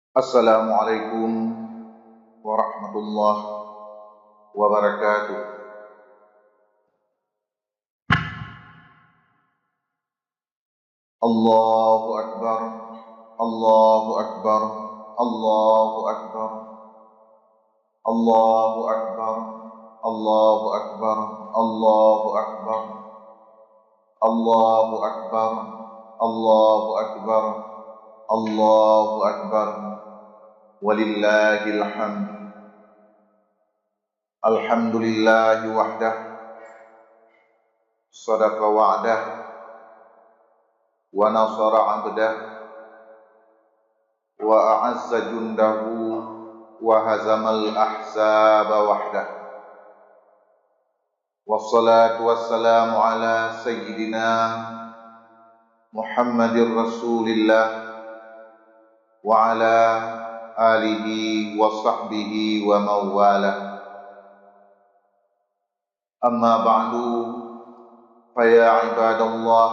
Assalamualaikum warahmatullahi wabarakatuh. Allahu Akbar, Allahu Akbar, Allahu Akbar, Allahu Akbar, Allahu Akbar, Allahu Akbar, Allahu Akbar, Allahu Akbar, Allahu Akbar, walillahil hamd. Alhamdulillahi wahdah, sadaqa wa'dah, wa nasara 'abdah, wa a'azza jundahu, wa hazamal ahzaba wahdah. Wassalatu wassalamu ala sayyidina Muhammadir Rasulillah wa ala alihi wa sahbihi wa mawalah. Amma ba'du, faya ibadallah,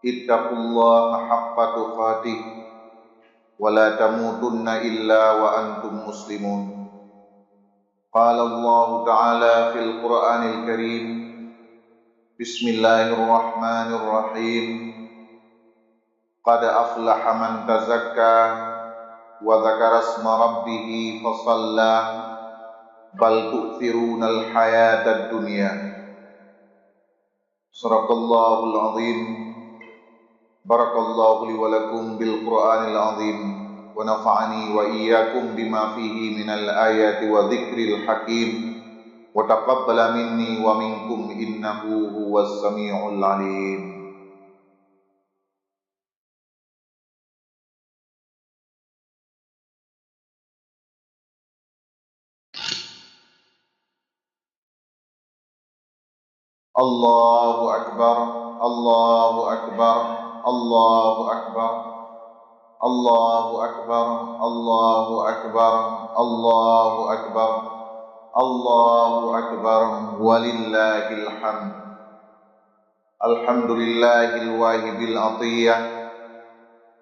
ittaqullaha haqqa tuqatih wa la tamutunna illa wa antum muslimun. Qala Allah Ta'ala fil Qur'anil Karim, Bismillahirrahmanirrahim, Qad aflaha man tazakka wa dzakara isma rabbih fa shalla bal tu'thirunal hayatad dunya. Sadaqallahul azim. Barakallahu li wa lakum bil Qur'anil azim wa nafa'ani wa iyyakum bima fihi minal ayati wa dzikril hakim wa taqabbala minni wa minkum innahu huwas samiul alim. Allahu Akbar, Allahu Akbar, Allahu Akbar, Allahu Akbar, Allahu Akbar, Allahu Akbar, Allahu Akbar, walillahil hamd. Alhamdulillahil wahibil atiyah,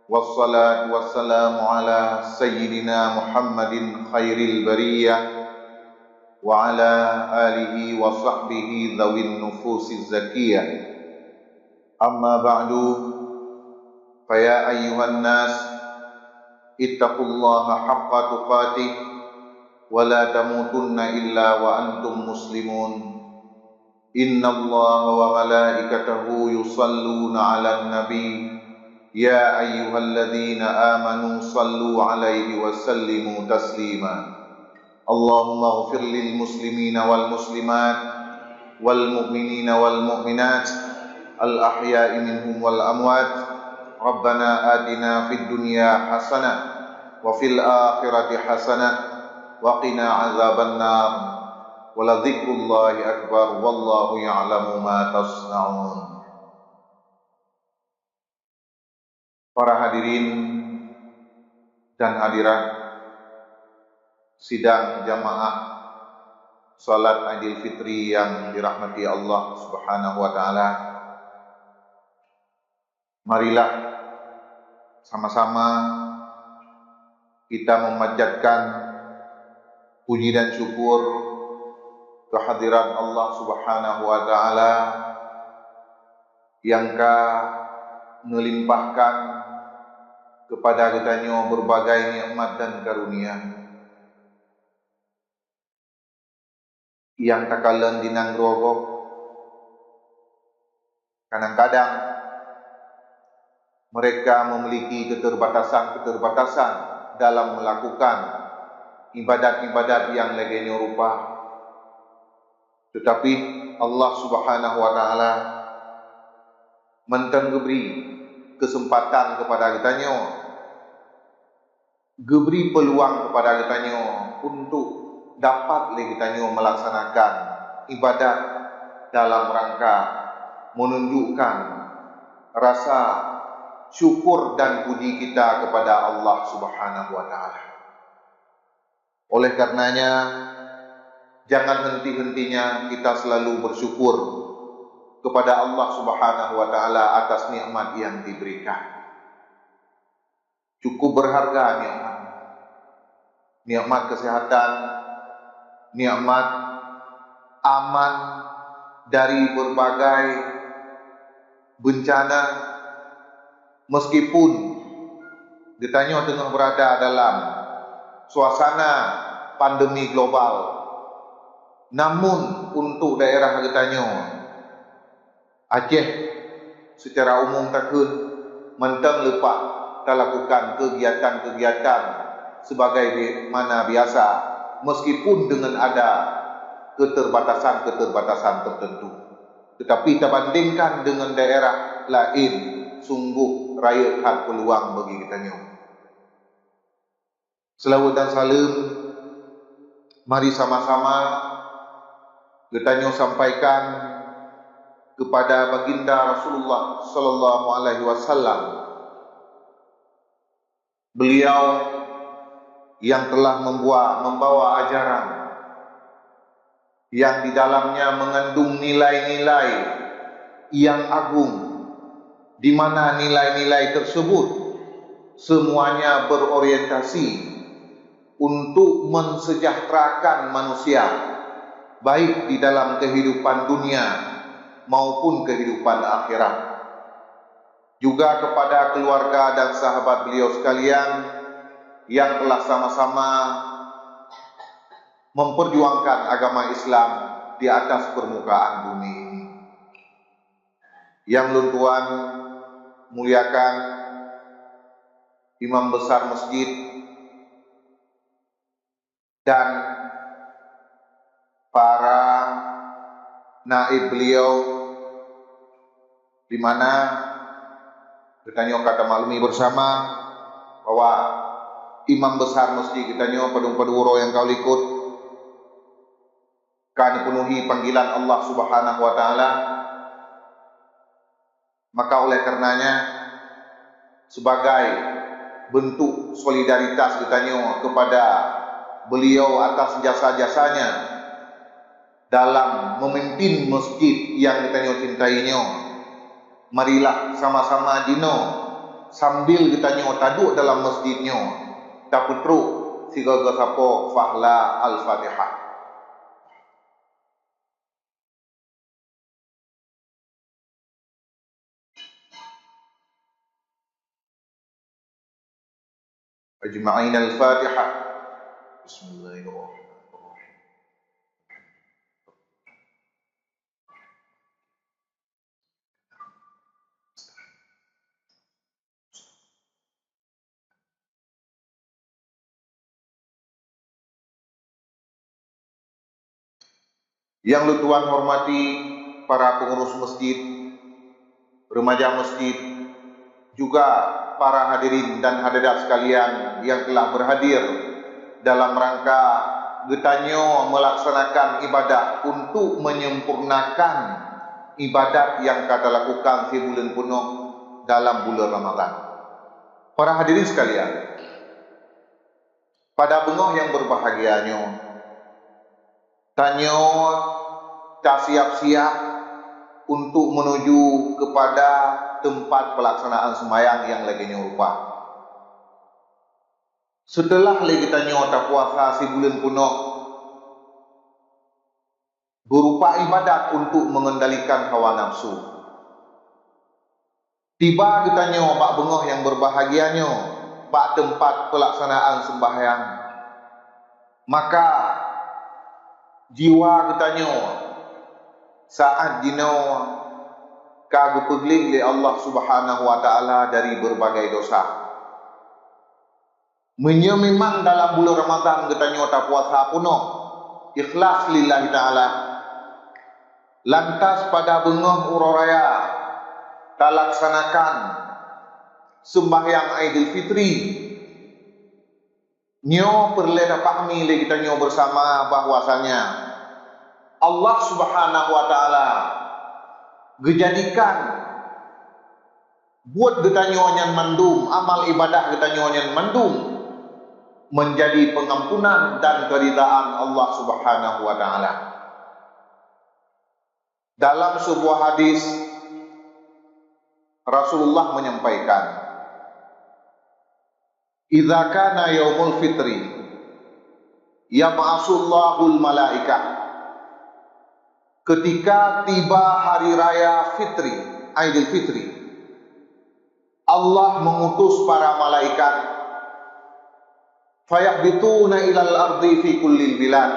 wassalatu wassalamu ala sayyidina Muhammadin khairil bariyah wa ala alihi wa sahbihi dhawin nufusiz zakiyah. Amma ba'du, faya ayyuhan nas, ittaqullaha haqqa tuqatih wa la tamutunna illa wa antum muslimun. Innallaha wa malaikatahu yusalluna 'alan nabi, ya ayyuhalladzina amanu sallu 'alaihi wa sallimu taslima. Allahumma ighfir lil muslimina wal muslimat wal mu'minina wal mu'minat al ahya'i minhum wal amwat. Rabbana atina fid dunya hasanah wa fil akhirati hasanah wa qina azaban nar. Wa la dzikrullahi akbar wallahu ya'lamu ma tasna'un. Para hadirin dan hadirat sidang jamaah salat Idul Fitri yang dirahmati Allah Subhanahu wa taala. Marilah sama-sama kita memanjatkan puji dan syukur kehadirat Allah Subhanahu wa taala yang melimpahkan kepada kitanya berbagai nikmat dan karunia yang takalan dinanggrogo. Kadang-kadang mereka memiliki keterbatasan dalam melakukan ibadat-ibadat yang legenya rupa. Tetapi Allah Subhanahu wa taala memberi kesempatan kepada kitanya, geberi peluang kepada kitanya untuk dapat kitanya melaksanakan ibadat dalam rangka menunjukkan rasa syukur dan puji kita kepada Allah Subhanahu wa taala. Oleh karenanya, jangan henti-hentinya kita selalu bersyukur kepada Allah Subhanahu wa taala atas nikmat yang diberikan. cukup berharga nikmat. Nikmat kesehatan, nikmat aman dari berbagai bencana, meskipun ditanya tengah berada dalam suasana pandemi global. Namun untuk daerah ditanya Aceh secara umum takun mentang lepak kita lakukan kegiatan-kegiatan sebagai mana biasa, meskipun dengan ada keterbatasan-keterbatasan tertentu. Tetapi kita bandingkan dengan daerah lain, sungguh raya hak peluang bagi kita nyo. Selawat dan salam, mari sama-sama kita nyo sampaikan kepada baginda Rasulullah sallallahu alaihi wasallam. Beliau yang telah membawa ajaran yang di dalamnya mengandung nilai-nilai yang agung, di mana nilai-nilai tersebut semuanya berorientasi untuk mensejahterakan manusia, baik di dalam kehidupan dunia maupun kehidupan akhirat. Juga kepada keluarga dan sahabat beliau sekalian yang telah sama-sama memperjuangkan agama Islam di atas permukaan bumi ini. Yang Tuhan muliakan imam besar masjid dan para naib beliau, di mana kita nyo kata maklumi bersama bahwa imam besar masjid kita nyo padung-paduro yang kau ikut kan penuhi panggilan Allah Subhanahu wa taala. Maka oleh karenanya sebagai bentuk solidaritas kita nyo kepada beliau atas jasa-jasanya dalam memimpin masjid yang kita nyo cintainya, marilah sama-sama dino sambil kita nyo taduk dalam masjidnya taputruk siga gasapo fahla al-Fatihah. Ajma'in al-Fatihah. Bismillahirrahmanirrahim. Yang Tuhan hormati para pengurus masjid, remaja masjid, juga para hadirin dan hadirat sekalian yang telah berhadir dalam rangka getanyo melaksanakan ibadah untuk menyempurnakan ibadat yang kita lakukan sebulan penuh dalam bulan Ramadan. Para hadirin sekalian, pada bengoh yang berbahagianyo, tanyo tak siap-siap untuk menuju kepada tempat pelaksanaan sembahyang yang lagi nyorupa. Setelah lagi kita nyota puasa sebulan penuh berupa ibadat untuk mengendalikan hawa nafsu, tiba kita nyo bak bengoh yang berbahagianyo bak tempat pelaksanaan sembahyang, maka jiwa kita nyo saat dino kagu peglih oleh Allah Subhanahu wa taala dari berbagai dosa. Memang dalam bulan Ramadan kita nyota puasa penuh ikhlas lillahi taala. Lantas pada bengoh uroraya kita laksanakan sembahyang Aidil Fitri. Nyo perle pahami le kita nyo bersama bahwasanya Allah Subhanahu wa taala gejadikan buat kita nyo nyan mandum amal ibadah kita nyo nyan mandum menjadi pengampunan dan keridaan Allah Subhanahu wa taala. Dalam sebuah hadis Rasulullah menyampaikan, idza kana yaumul fitri yab'asullahul malaikah, ketika tiba hari raya fitri, Aidil Fitri, Allah mengutus para malaikat, fayahbituna ilal ardi fi kullil bilad,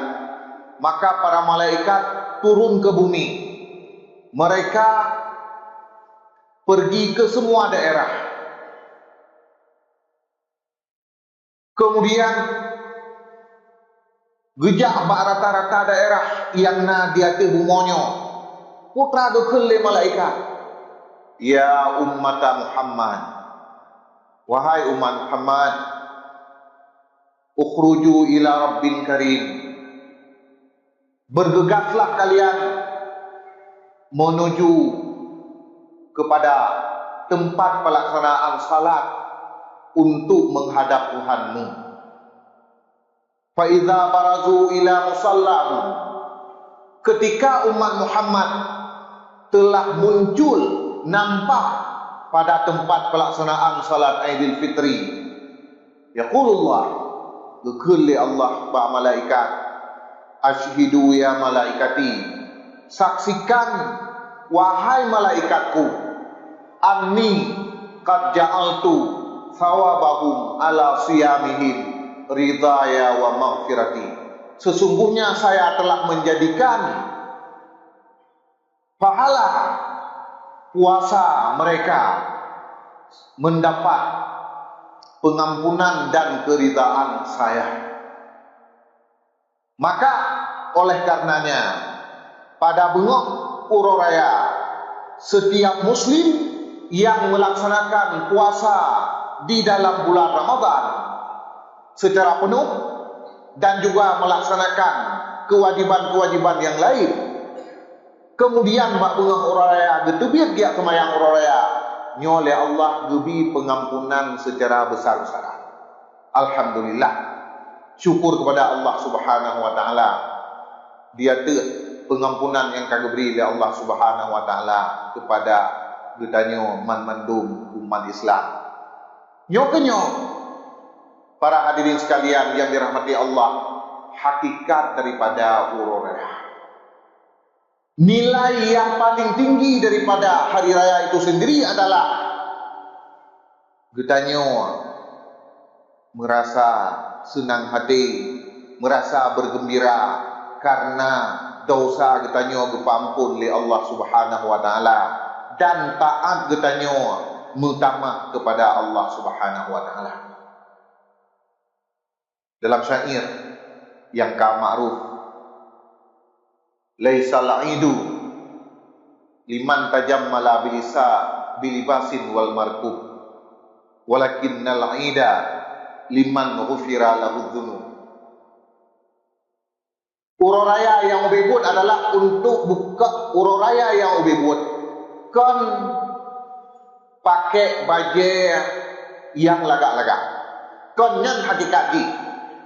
maka para malaikat turun ke bumi, mereka pergi ke semua daerah. Kemudian gejak bak rata-rata daerah yang na dia te bumonyo, putra dekele malaikat, ya ummata Muhammad, wahai umat Muhammad, ukhruju ila rabbin karim, bergegaslah kalian menuju kepada tempat pelaksanaan salat untuk menghadap Tuhanmu. Fa idza barazu ila musallahu, ketika umat Muhammad telah muncul, nampak pada tempat pelaksanaan salat Aidil Fitri, yaqulullah, gekele Allah ba malaikat, asyhidu ya malaikati, saksikan wahai malaikatku, anni qad ja'altu thawabahum ala siyamihim ridaya wa maghfirati, sesungguhnya saya telah menjadikan pahala puasa mereka mendapat pengampunan dan keridaan saya. Maka oleh karenanya pada bengok Puro Raya, setiap muslim yang melaksanakan puasa di dalam bulan Ramadan secara penuh dan juga melaksanakan kewajiban-kewajiban yang lain, kemudian bak bengok Puro Raya getebit dia kemayang Puro Raya, nyole Allah gebi pengampunan secara besar-besaran. Alhamdulillah, syukur kepada Allah Subhanahu wa taala, dia te pengampunan yang kageberi oleh Allah Subhanahu wa taala kepada getanyo man-mandum umat Islam. Nyo para hadirin sekalian yang dirahmati Allah, hakikat daripada Puro Raya, nilai yang paling tinggi daripada hari raya itu sendiri adalah getanyo merasa senang hati, merasa bergembira karena dosa getanyo gepampun oleh Allah Subhanahu wa taala, dan taat getanyo mutamah kepada Allah Subhanahu wa taala. Dalam syair yang ma'ruf, laisal aidu liman tajammala bilibasin wal markub, walakinnal aida liman ghufira lahu dzunub. Puro Raya yang ubebut adalah untuk buka Puro Raya yang ubebut, kon pakai baju yang lagak-lagak, kon yang hakikat di,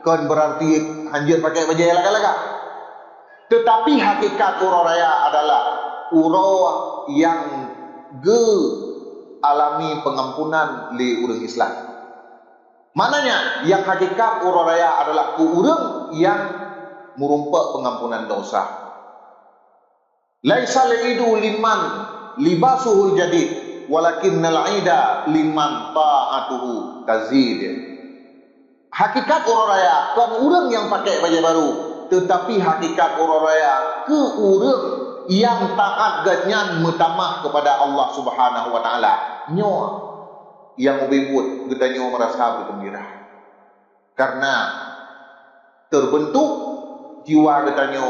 kon berarti hanjir pakai baju yang lagak-lagak. Tetapi hakikat Puro Raya adalah puro yang alami pengampunan li urang Islam. Mananya yang hakikat Puro Raya adalah urang yang merumpak pengampunan dosa. Laisa lidu liman libasuhul jadid, walakinnal aida liman ta'atuhu tazid. Hakikat Puro Raya kan urang yang pakai baju baru, tetapi hakikat Puro Raya ke urang yang taat ganyan mutamah kepada Allah Subhanahu wa taala. Nyo yang ubebut getanyo merasa bergembira karena terbentuk jiwa getanyo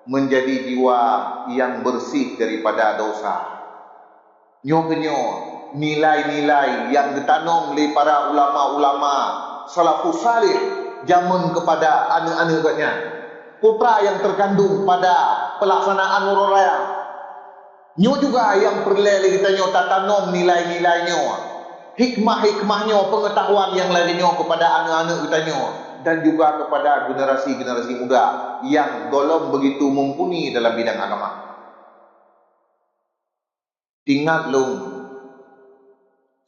menjadi jiwa yang bersih daripada dosa. Nyo nilai-nilai yang ditanam oleh para ulama-ulama salafus salih jamun kepada anak-anak katnya, putra yang terkandung pada pelaksanaan Puro Raya. Nyo juga yang perlu kita nyo tatanam nilai-nilainya, hikmah-hikmahnya, pengetahuan yang lainnya kepada anak-anak kita nyo, dan juga kepada generasi-generasi muda yang golong begitu mumpuni dalam bidang agama. Ingat lung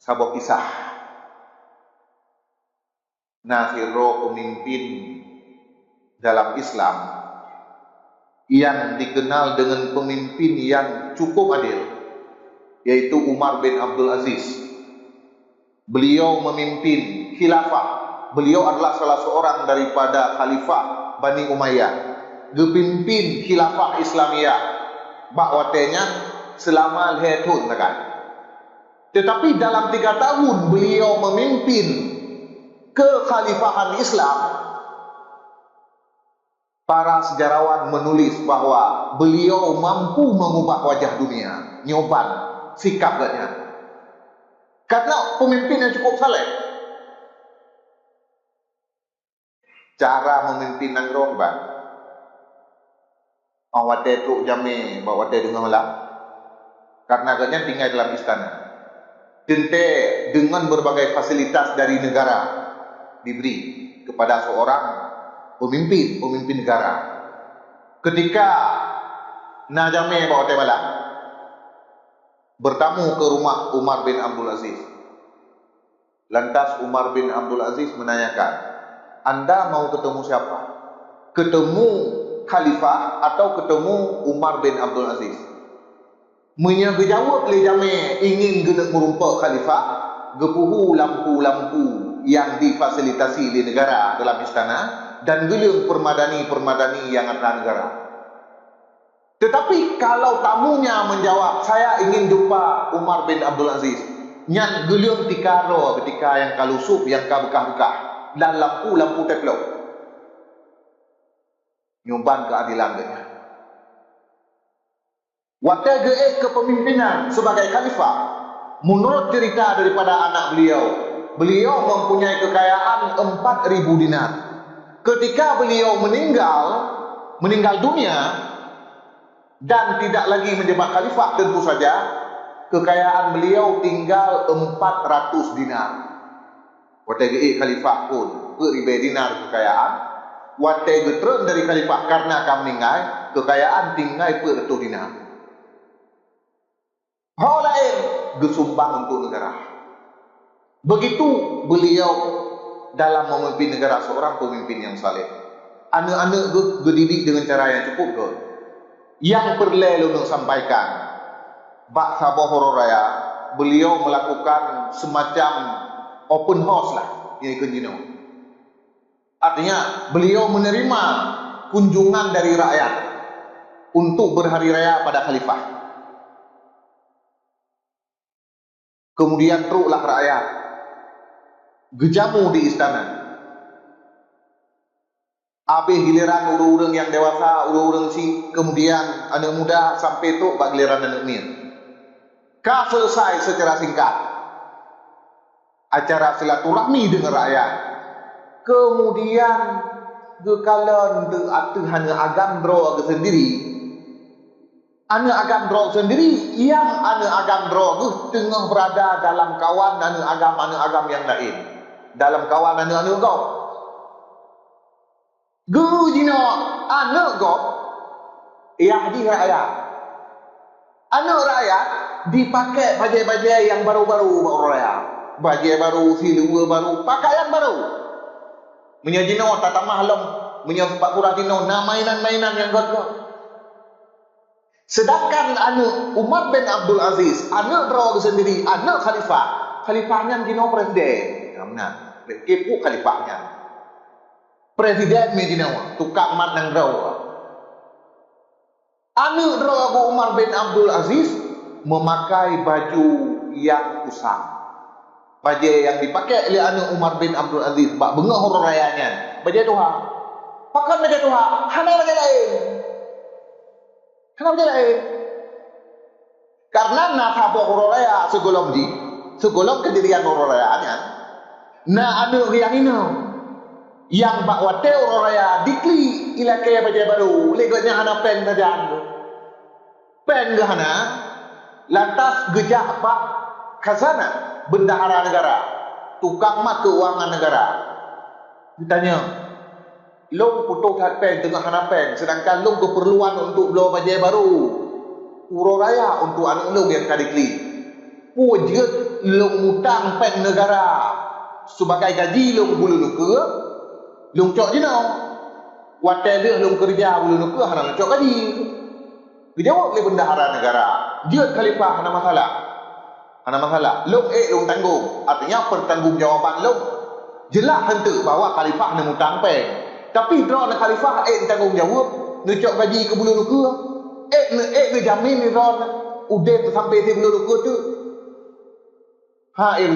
sabok kisah Nasiro pemimpin dalam Islam yang dikenal dengan pemimpin yang cukup adil, yaitu Umar bin Abdul Aziz. Beliau memimpin khilafah. Beliau adalah salah seorang daripada khalifah Bani Umayyah. Gepimpin khilafah Islamiyah. Bakwatenya selama 2 tahun kan. Tetapi dalam 3 tahun beliau memimpin kekhalifahan Islam, para sejarawan menulis bahwa beliau mampu mengubah wajah dunia, nyoban sikapnya. Karena pemimpin yang cukup saleh. Cara memimpin nang romban. Awate truk jame bawa dengan malam. Karena agaknya tinggal dalam istana. Dente dengan berbagai fasilitas dari negara diberi kepada seorang pemimpin negara. Ketika Najame bawa malam bertamu ke rumah Umar bin Abdul Aziz. Lantas Umar bin Abdul Aziz menanyakan, Anda mau ketemu siapa? Ketemu khalifah atau ketemu Umar bin Abdul Aziz? Menyajawab le jame ingin genek merumpa khalifah, gepuhu lampu-lampu yang difasilitasi di negara dalam istana dan gelung permadani yang ada negara. Tetapi kalau tamunya menjawab, saya ingin jumpa Umar bin Abdul Aziz, nyan gelung tikaro ketika yang kalusup yang kabekah-bekah dan lampu-lampu teplok. Nyumban keadilan dia. Waktu kepemimpinan sebagai khalifah, menurut cerita daripada anak beliau mempunyai kekayaan 4.000 dinar. Ketika beliau meninggal dunia dan tidak lagi menjabat khalifah, tentu saja kekayaan beliau tinggal 400 dinar. Waktu khalifah pun beribu dinar kekayaan. Waktu getren dari khalifah karena akan meninggal, kekayaan tinggal 100 dinar. Hal lain gesumbang untuk negara. Begitu beliau dalam memimpin negara, seorang pemimpin yang saleh. Anak-anak dididik dengan cara yang cukup ke. Yang perlu sampaikan, Bak Sabah Hororaya, beliau melakukan semacam open house lah, ini kunjino. Artinya beliau menerima kunjungan dari rakyat untuk berhari raya pada khalifah. Kemudian teruklah rakyat gejamu di istana. Habis giliran urang-urang yang dewasa, urang-urang si, kemudian anak muda sampai tu bak giliran anak mir. Ka selesai secara singkat acara silaturahmi dengan rakyat. Kemudian gekalan de atuhan agam dro sendiri. Anak agam drog sendiri, yang anak agam drog tengah berada dalam kawan anak agam yang lain. Dalam kawan anak kau. Guru jino anak kau, yang di rakyat. Anak rakyat dipakai baju-baju yang baru-baru rakyat. Baju baru, siluwe baru, pakaian baru. Menyajino tata mahlum, menyepak kuratino, mainan-mainan yang god-god. Sedangkan anak Umar bin Abdul Aziz, anak drog sendiri, anak khalifahnya gino presiden. Namanya, kepu khalifahnya. Presiden gino, tukang mat nang drog. Anak drog Umar bin Abdul Aziz memakai baju yang usang. Baju yang dipakai oleh anak Umar bin Abdul Aziz, bak bengah horor rayanya. Baju Tuhan. Pakai baju Tuhan, hana baju lain. Kenapa lain? Karena nasabah hororaya segolong kedirian hororayanya. Na ada yang ini, yang bakwate hororaya dikli ilakai baju baru, legotnya hana pen kerjaan. Pen gahana, lantas gejak pak khazanah bendahara negara, tukang mat keuangan negara. Ditanya, long putus pen tengah hana pen, sedangkan long keperluan untuk beli baju baru, uro raya untuk anak long yang kadikli. Pujet long utang pen negara, sebagai gaji long bulu nuke, long cok je no. Watai dia long kerja bulu nuke hana cok gaji. Dijawab oleh bendahara negara. Dia khalifah hana masalah. Hana masalah. Long long tanggung. Artinya pertanggungjawaban long jelas hentu bahawa khalifah nak mutang peng. Tapi draw nak khalifah tanggungjawab nak cok gaji ke bulu nuke. Nak jamin ni draw udah sampai di bulu nuke tu.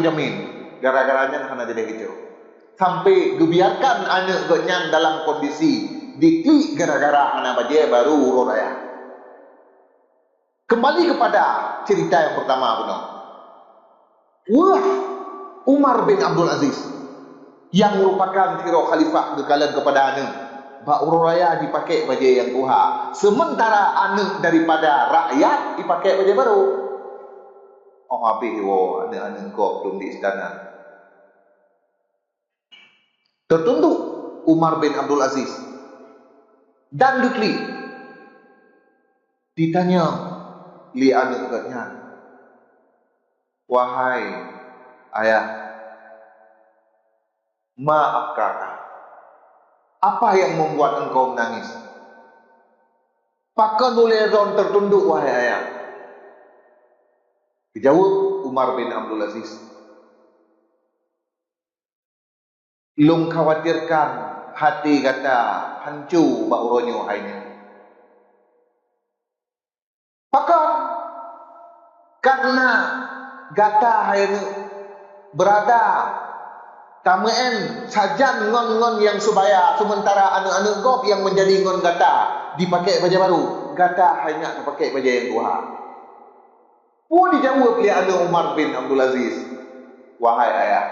Jamin. Gara-garanya hana jadi gitu. Sampai dibiarkan anak genyan dalam kondisi diklik gara-gara anak baje baru urut raya. Kembali kepada cerita yang pertama benar. Umar bin Abdul Aziz yang merupakan hero khalifah kekalan kepada anak. Bak urut raya dipakai baje yang tuha. Sementara anak daripada rakyat dipakai baje baru. Habis anak-anak kau belum di istana. Tertunduk Umar bin Abdul Aziz dan diklik. Ditanya li anak katnya, wahai ayah, maafkah? Apa yang membuat engkau menangis? Pakai boleh ron tertunduk wahai ayah. Dijawab Umar bin Abdul Aziz, long khawatirkan hati kata hancur bak uronyo hainya. Pakar karena gata hainya berada tamen sajan ngon-ngon yang subaya, sementara anak-anak gop yang menjadi ngon gata dipakai baju baru. Gata hanya dipakai baju yang tua. Pun dijawab oleh anak Umar bin Abdul Aziz, wahai ayah,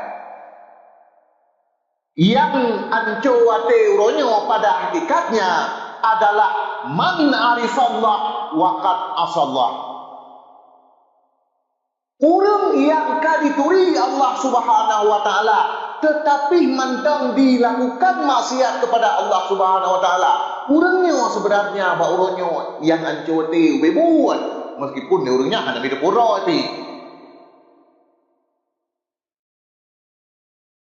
yang anco wate uronyo pada hakikatnya adalah man arifallah waqad asallah. Orang yang kadituri Allah Subhanahu wa taala tetapi mantang dilakukan maksiat kepada Allah Subhanahu wa taala. Orangnya sebenarnya ba uronyo yang anco wate bebuat meskipun orangnya hanya beda pura ti.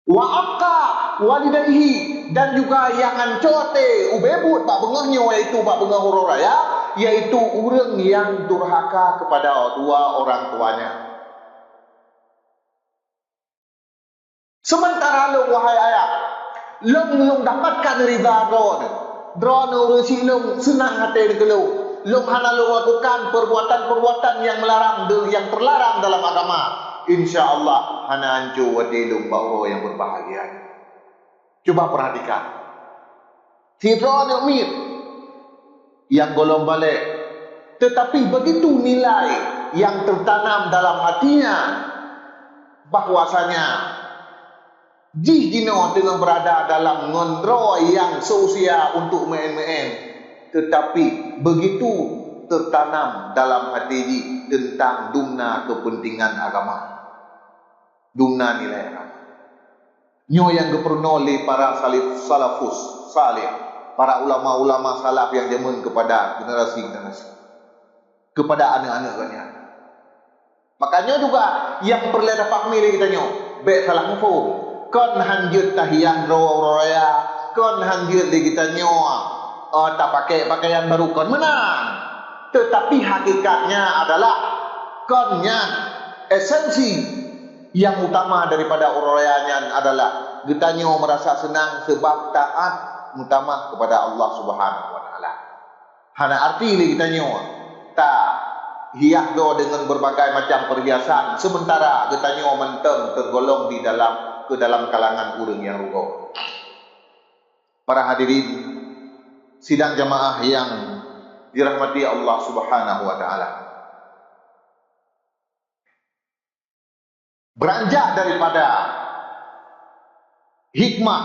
Wa aqqa walidayhi, dan juga yang ancote ubebut bak bengahnya yaitu bak bengah huru raya, yaitu orang yang durhaka kepada dua orang tuanya. Sementara lo wahai ayah, long dapatkan ridha drone orang si long senang hati ke lo. Long hana lo lakukan perbuatan-perbuatan yang melarang, yang terlarang dalam agama. InsyaAllah hana ancu wadilung bau yang berbahagia. Coba perhatikan. Si Drone Umir yang golong balik, tetapi begitu nilai yang tertanam dalam hatinya bahwasanya jino tengah berada dalam ngondro yang seusia untuk main-main, tetapi begitu tertanam dalam hati ini tentang dumna kepentingan agama, dumna nilai agama. Nyo yang diperoleh para salafus salih, para ulama-ulama salaf yang jamin kepada generasi-generasi, kepada anak-anaknya. Makanya juga yang perlu dapat milih kita nyo, baik salah mufum, kon hanjut tahiyah raya, kon hanjut di kita nyo, tak pakai pakaian baru kon menang. Tetapi hakikatnya adalah konnya esensi yang utama daripada urayanya adalah getanyo merasa senang sebab taat utama kepada Allah Subhanahu wa taala. Hana arti li getanyo tak hias do dengan berbagai macam perhiasan sementara getanyo menteng tergolong di dalam kalangan orang yang rugo. Para hadirin sidang jamaah yang dirahmati Allah Subhanahu wa taala. Beranjak daripada hikmah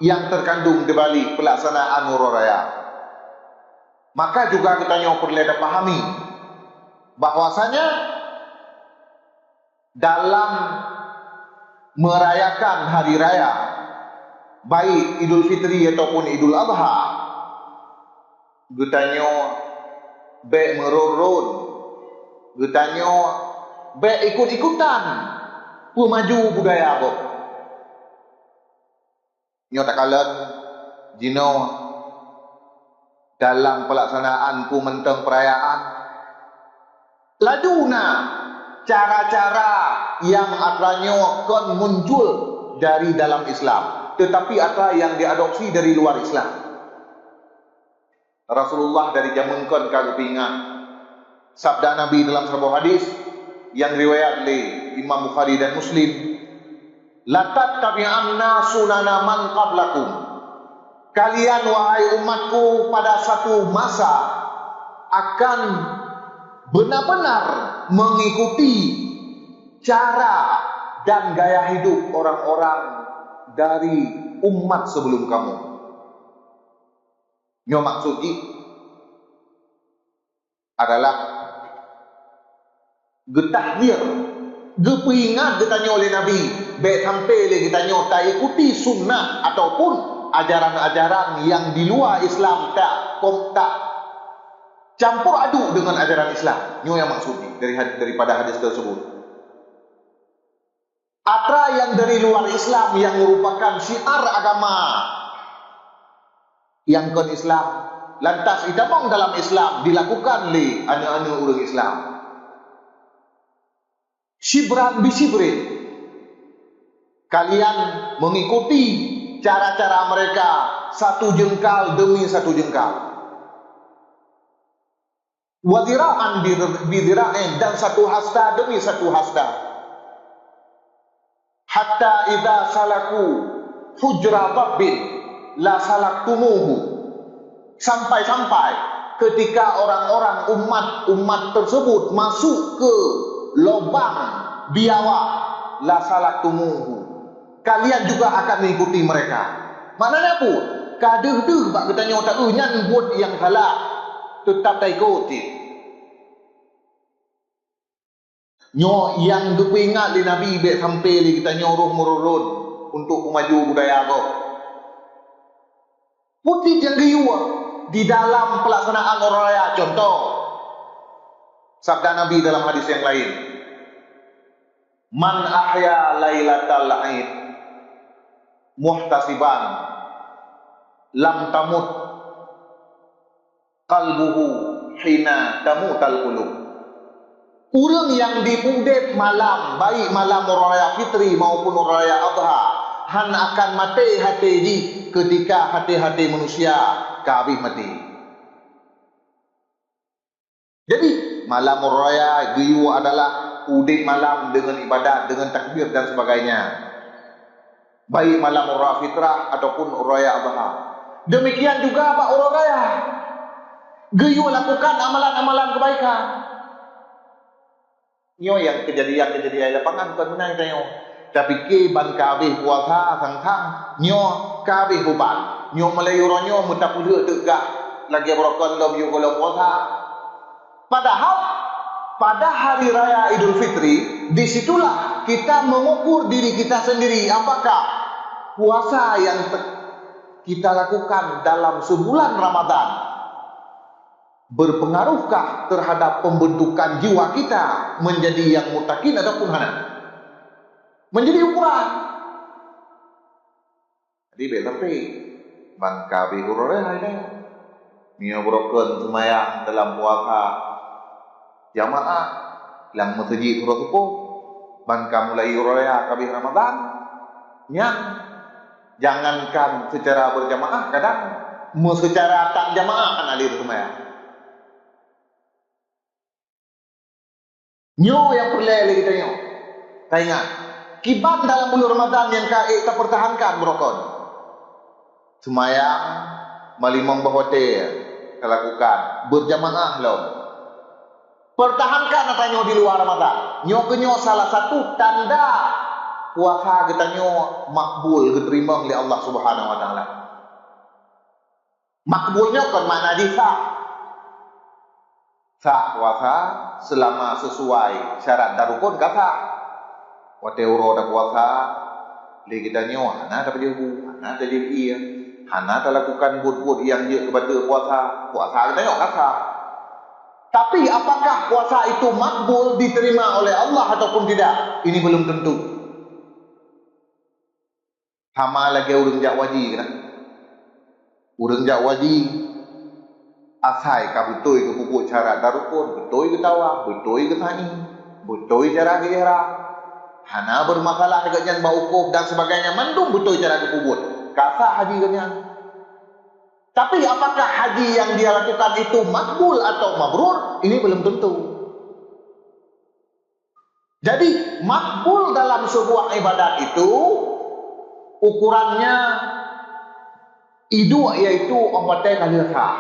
yang terkandung di balik pelaksanaan Huru Raya, maka juga kita perlu pahami bahwasanya dalam merayakan hari raya baik Idul Fitri ataupun Idul Adha, getanyo baik merurun, getanyo baik ikut-ikutan maju budaya apa. Nyo tak kalan jino dalam pelaksanaan ku menteng perayaan laduna cara-cara yang adanya kon muncul dari dalam Islam, tetapi ada yang diadopsi dari luar Islam. Rasulullah dari zaman kon kagak ingat sabda Nabi dalam sebuah hadis yang riwayat oleh Imam Bukhari dan Muslim, la tattabi'anna sunana man qablakum. Kalian wahai umatku pada satu masa akan benar-benar mengikuti cara dan gaya hidup orang-orang dari umat sebelum kamu. Nyo maksudnya adalah getahdir, gepingat ditanya oleh Nabi, baik sampai le ditanya tak ikuti sunnah ataupun ajaran-ajaran yang di luar Islam, tak campur aduk dengan ajaran Islam. Nyo yang maksudnya daripada hadis tersebut. Atra yang dari luar Islam yang merupakan syiar agama yang kon Islam, lantas itamong dalam Islam dilakukan oleh anak-anak orang Islam. Shibran bisibrin, kalian mengikuti cara-cara mereka satu jengkal demi satu jengkal. Wadiraan bidira'in, dan satu hasta demi satu hasta. Hatta idza salaku hujra babbin la salaktumuhu, sampai-sampai ketika orang-orang umat tersebut masuk ke lubang biawak la salaktumuhu, kalian juga akan mengikuti mereka. Maknanya apa? Kadeh-deh bak bertanya tak nyan buat yang salah tetap tak ikuti. Nyo yang dipingat di Nabi baik sampai li kita nyuruh merurun untuk maju budaya kau. Putih yang giwa di dalam pelaksanaan orang raya, contoh sabda Nabi dalam hadis yang lain, man ahya lailatal aid muhtasiban lam tamut qalbuhu hina tamutal qulub. Orang yang dipudet malam, baik malam raya fitri maupun raya adha, han akan mati hati di ketika hati-hati manusia kabih mati. Jadi malam raya giyu adalah udik malam dengan ibadat, dengan takbir dan sebagainya, baik malam raya fitrah ataupun raya adha. Demikian juga pak orang raya giyu lakukan amalan-amalan kebaikan. Nyo yang kejadian lapangan bukan benar kita nyo. Tapi ke ban kabeh puasa sangkang nyo kabeh huban. Nyo Melayu ronyo mutapulu tegak lagi berokon lom yu kalau puasa. Padahal pada hari raya Idul Fitri disitulah kita mengukur diri kita sendiri, apakah puasa yang kita lakukan dalam sebulan Ramadan berpengaruhkah terhadap pembentukan jiwa kita menjadi yang mutakin ataupun hana? Menjadi ukuran. Jadi sampai ban kabeh urang ini mio broken semayang dalam puasa jamaah lang masjid urang ban mulai urang kabeh Ramadan nyang, jangankan secara berjamaah, kadang secara tak jamaah kan alir semayang. Nyo yang perlu kita nyo. Tak ingat, kibat dalam bulan Ramadan yang kita pertahankan brokon. Semayang malimong bahote kita lakukan berjamaah loh. Pertahankan atau di luar Ramadan. Nyo ke nyo salah satu tanda puasa kita nyo makbul, diterima oleh Allah Subhanahu Wa Taala. Makbulnya kan mana disah. Sah puasa selama sesuai syarat darukun kata wate uro da puasa le kita nyo hana dapat jebu hana da jebu iya hana ta lakukan bud-bud yang dia kepada puasa kita nyo kata. Tapi apakah puasa itu makbul, diterima oleh Allah ataupun tidak, ini belum tentu. Hama lagi urang jak waji kena. Urang jak waji asai ka betul ke pupuk cara darukun, betul ke tawa, betul ke tani, betul cara ke era. Hana bermasalah dekat jan baukuf dan sebagainya, mandum betul cara ke pupuk. Kasa haji kenya. Tapi apakah haji yang dia lakukan itu makbul atau mabrur? Ini belum tentu. Jadi makbul dalam sebuah ibadat itu ukurannya itu yaitu ombate kalirha.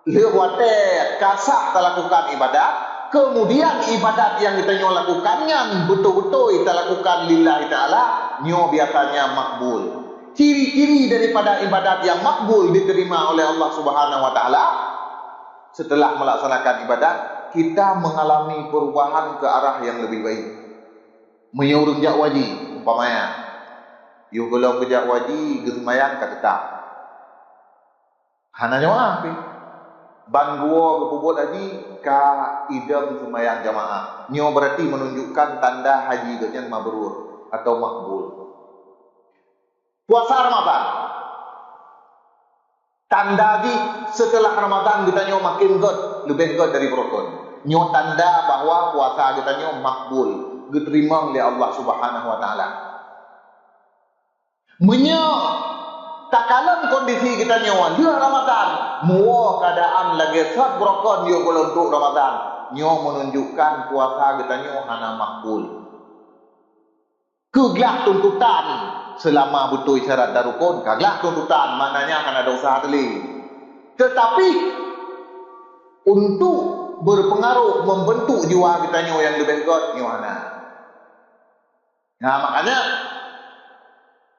Lewate kasah kita lakukan ibadat, kemudian ibadat yang kita lakukannya betul-betul kita lakukan lillahi ta'ala, nyo biasanya makbul. Ciri-ciri daripada ibadat yang makbul diterima oleh Allah Subhanahu wa taala setelah melaksanakan ibadat, kita mengalami perubahan ke arah yang lebih baik. Menyurung jak waji umpamanya, yo kalau kejak waji gesmayang ka tetap. Hana jamaah pi. Ban dua ke puput haji ka idam sembahyang jamaah. Nyo berarti menunjukkan tanda haji genya mabrur atau makbul. Puasa Ramadan. Tanda di setelah Ramadan kita nyo makin god, lebih god dari rukun. Nyo tanda bahwa puasa kita nyo makbul, diterima oleh Allah Subhanahu wa taala. Tak kalah kondisi kita nyawa dia Ramadan, mua keadaan lagi sat brokon yo kalau untuk Ramadan, nyo menunjukkan puasa kita nyo hana makbul. Kegelak tuntutan selama betul syarat darukun, kegelak tuntutan maknanya akan ada usaha teli. Tetapi untuk berpengaruh membentuk jiwa kita nyo yang lebih kuat nyo hana. Nah makanya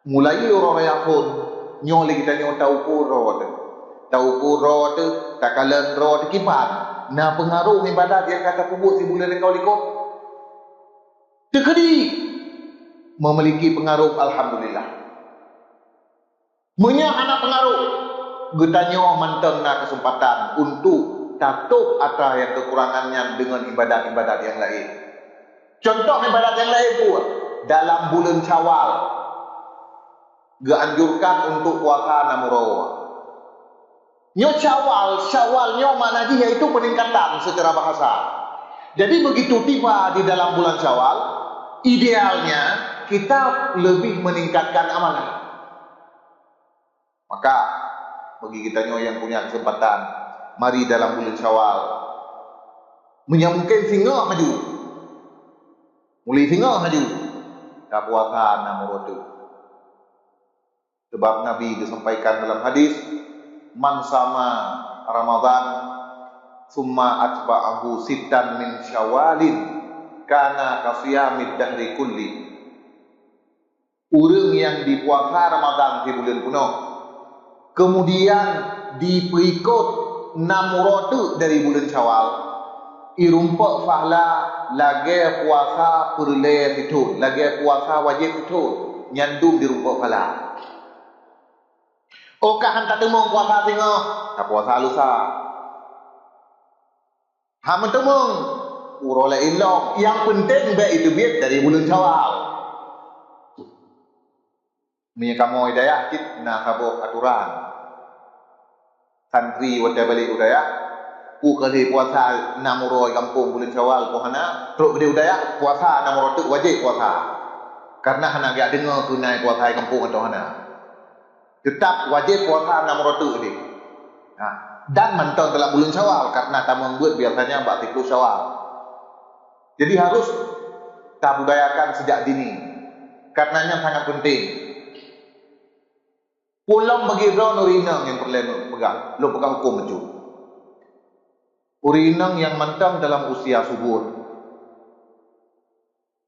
mulai orang yang pun nyo lagi kita nyo tahu kurot tak kalan rot kipan na pengaruh ibadat yang kata pupuk si bulan kau likop tekedi memiliki pengaruh alhamdulillah. Munya anak pengaruh getanyo manteng na kesempatan untuk tatup atau yang kekurangannya dengan ibadat-ibadat yang lain. Contoh ibadat yang lain pun dalam bulan Syawal dianjurkan untuk puasa namuro. Nyo Syawal nyo mana dia itu peningkatan secara bahasa. Jadi begitu tiba di dalam bulan Syawal, idealnya kita lebih meningkatkan amalan. Maka bagi kita nyo yang punya kesempatan, mari dalam bulan Syawal menyambungkan singa maju. Mulai singa maju. Tak puasa namuro tu. Sebab Nabi disampaikan dalam hadis, man sama Ramadan summa atba'ahu sittan min Syawalin kana kasiyamid dahri kulli. Orang yang dipuasa Ramadan di bulan penuh, kemudian diperikut 6 rotu dari bulan Syawal, irumpak fahla lagi puasa perle itu, lagi puasa wajib itu, nyandum dirumpak fahla. Okah hantar temung puasa singa, tak puasa lusa. Hamun temung, urole ilok. Yang penting baik itu biar dari bulan Syawal. Punya kamu hidayah kit nak kabur aturan. Santri wajah balik udaya. Kali puasa 6 roy kampung bulan Syawal pohana. Teruk dia udaya puasa 6 roy tu wajib puasa. Karena hana gak dengar kunai puasa kampung atau hana. Tetap wajib puasa 6 rotu ini. Nah, dan mentang dalam bulan Syawal karena tak membuat biasanya bak tikus Syawal. Jadi harus tak budayakan sejak dini. Karenanya sangat penting. Pulang bagi roh urinang yang perlu pegang, lo pegang hukum itu. Urinang yang mentang dalam usia subur.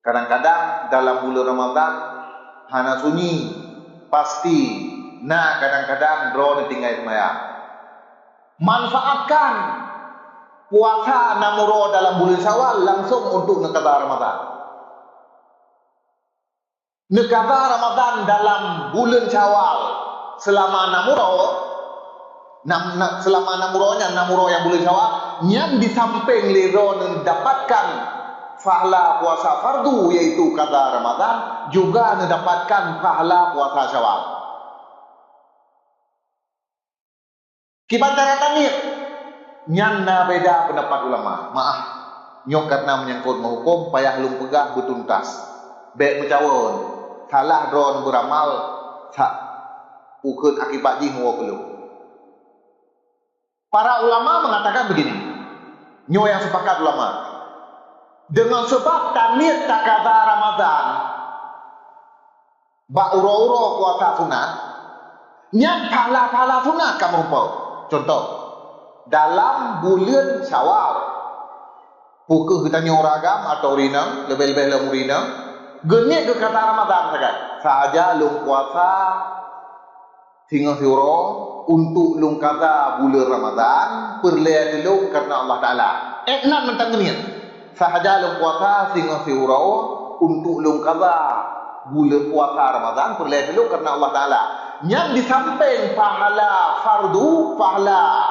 Kadang-kadang dalam bulan Ramadan hana sunyi pasti. Nah, kadang-kadang drone tinggal semaya. Manfaatkan puasa namuro dalam bulan Syawal langsung untuk nekata Ramadan. Nekata Ramadan dalam bulan Syawal selama namuro yang bulan Syawal yang di samping lero dapatkan pahala puasa fardu yaitu qada Ramadan, juga mendapatkan pahala puasa Syawal. Kibantara tanir nyana beda pendapat ulama. Maaf, nyok karena menyangkut menghukum payah lung pegah bertuntas. Baik mencawon, salah dron beramal tak ukun akibat ji muwa keluk. Para ulama mengatakan begini. Nyo yang sepakat ulama. Dengan sebab tanir tak qada Ramadan, ba uro-uro puasa sunat, nyat pahala-pahala sunat kamu rupa. Contoh, dalam bulan Syawal, pukul kita nyoragam atau rinang, lebih-lebih lemu rinang, genit ke kata Ramadan saja. Saja lung puasa tinggal siro untuk lung kata bulan Ramadan, perlihat lung karena Allah Taala. Nak mentang genit. Sahaja lung puasa tinggal siro untuk lung kata bulan puasa Ramadan, perlihat lung karena Allah Taala. Yang di samping pahala fardu, pahala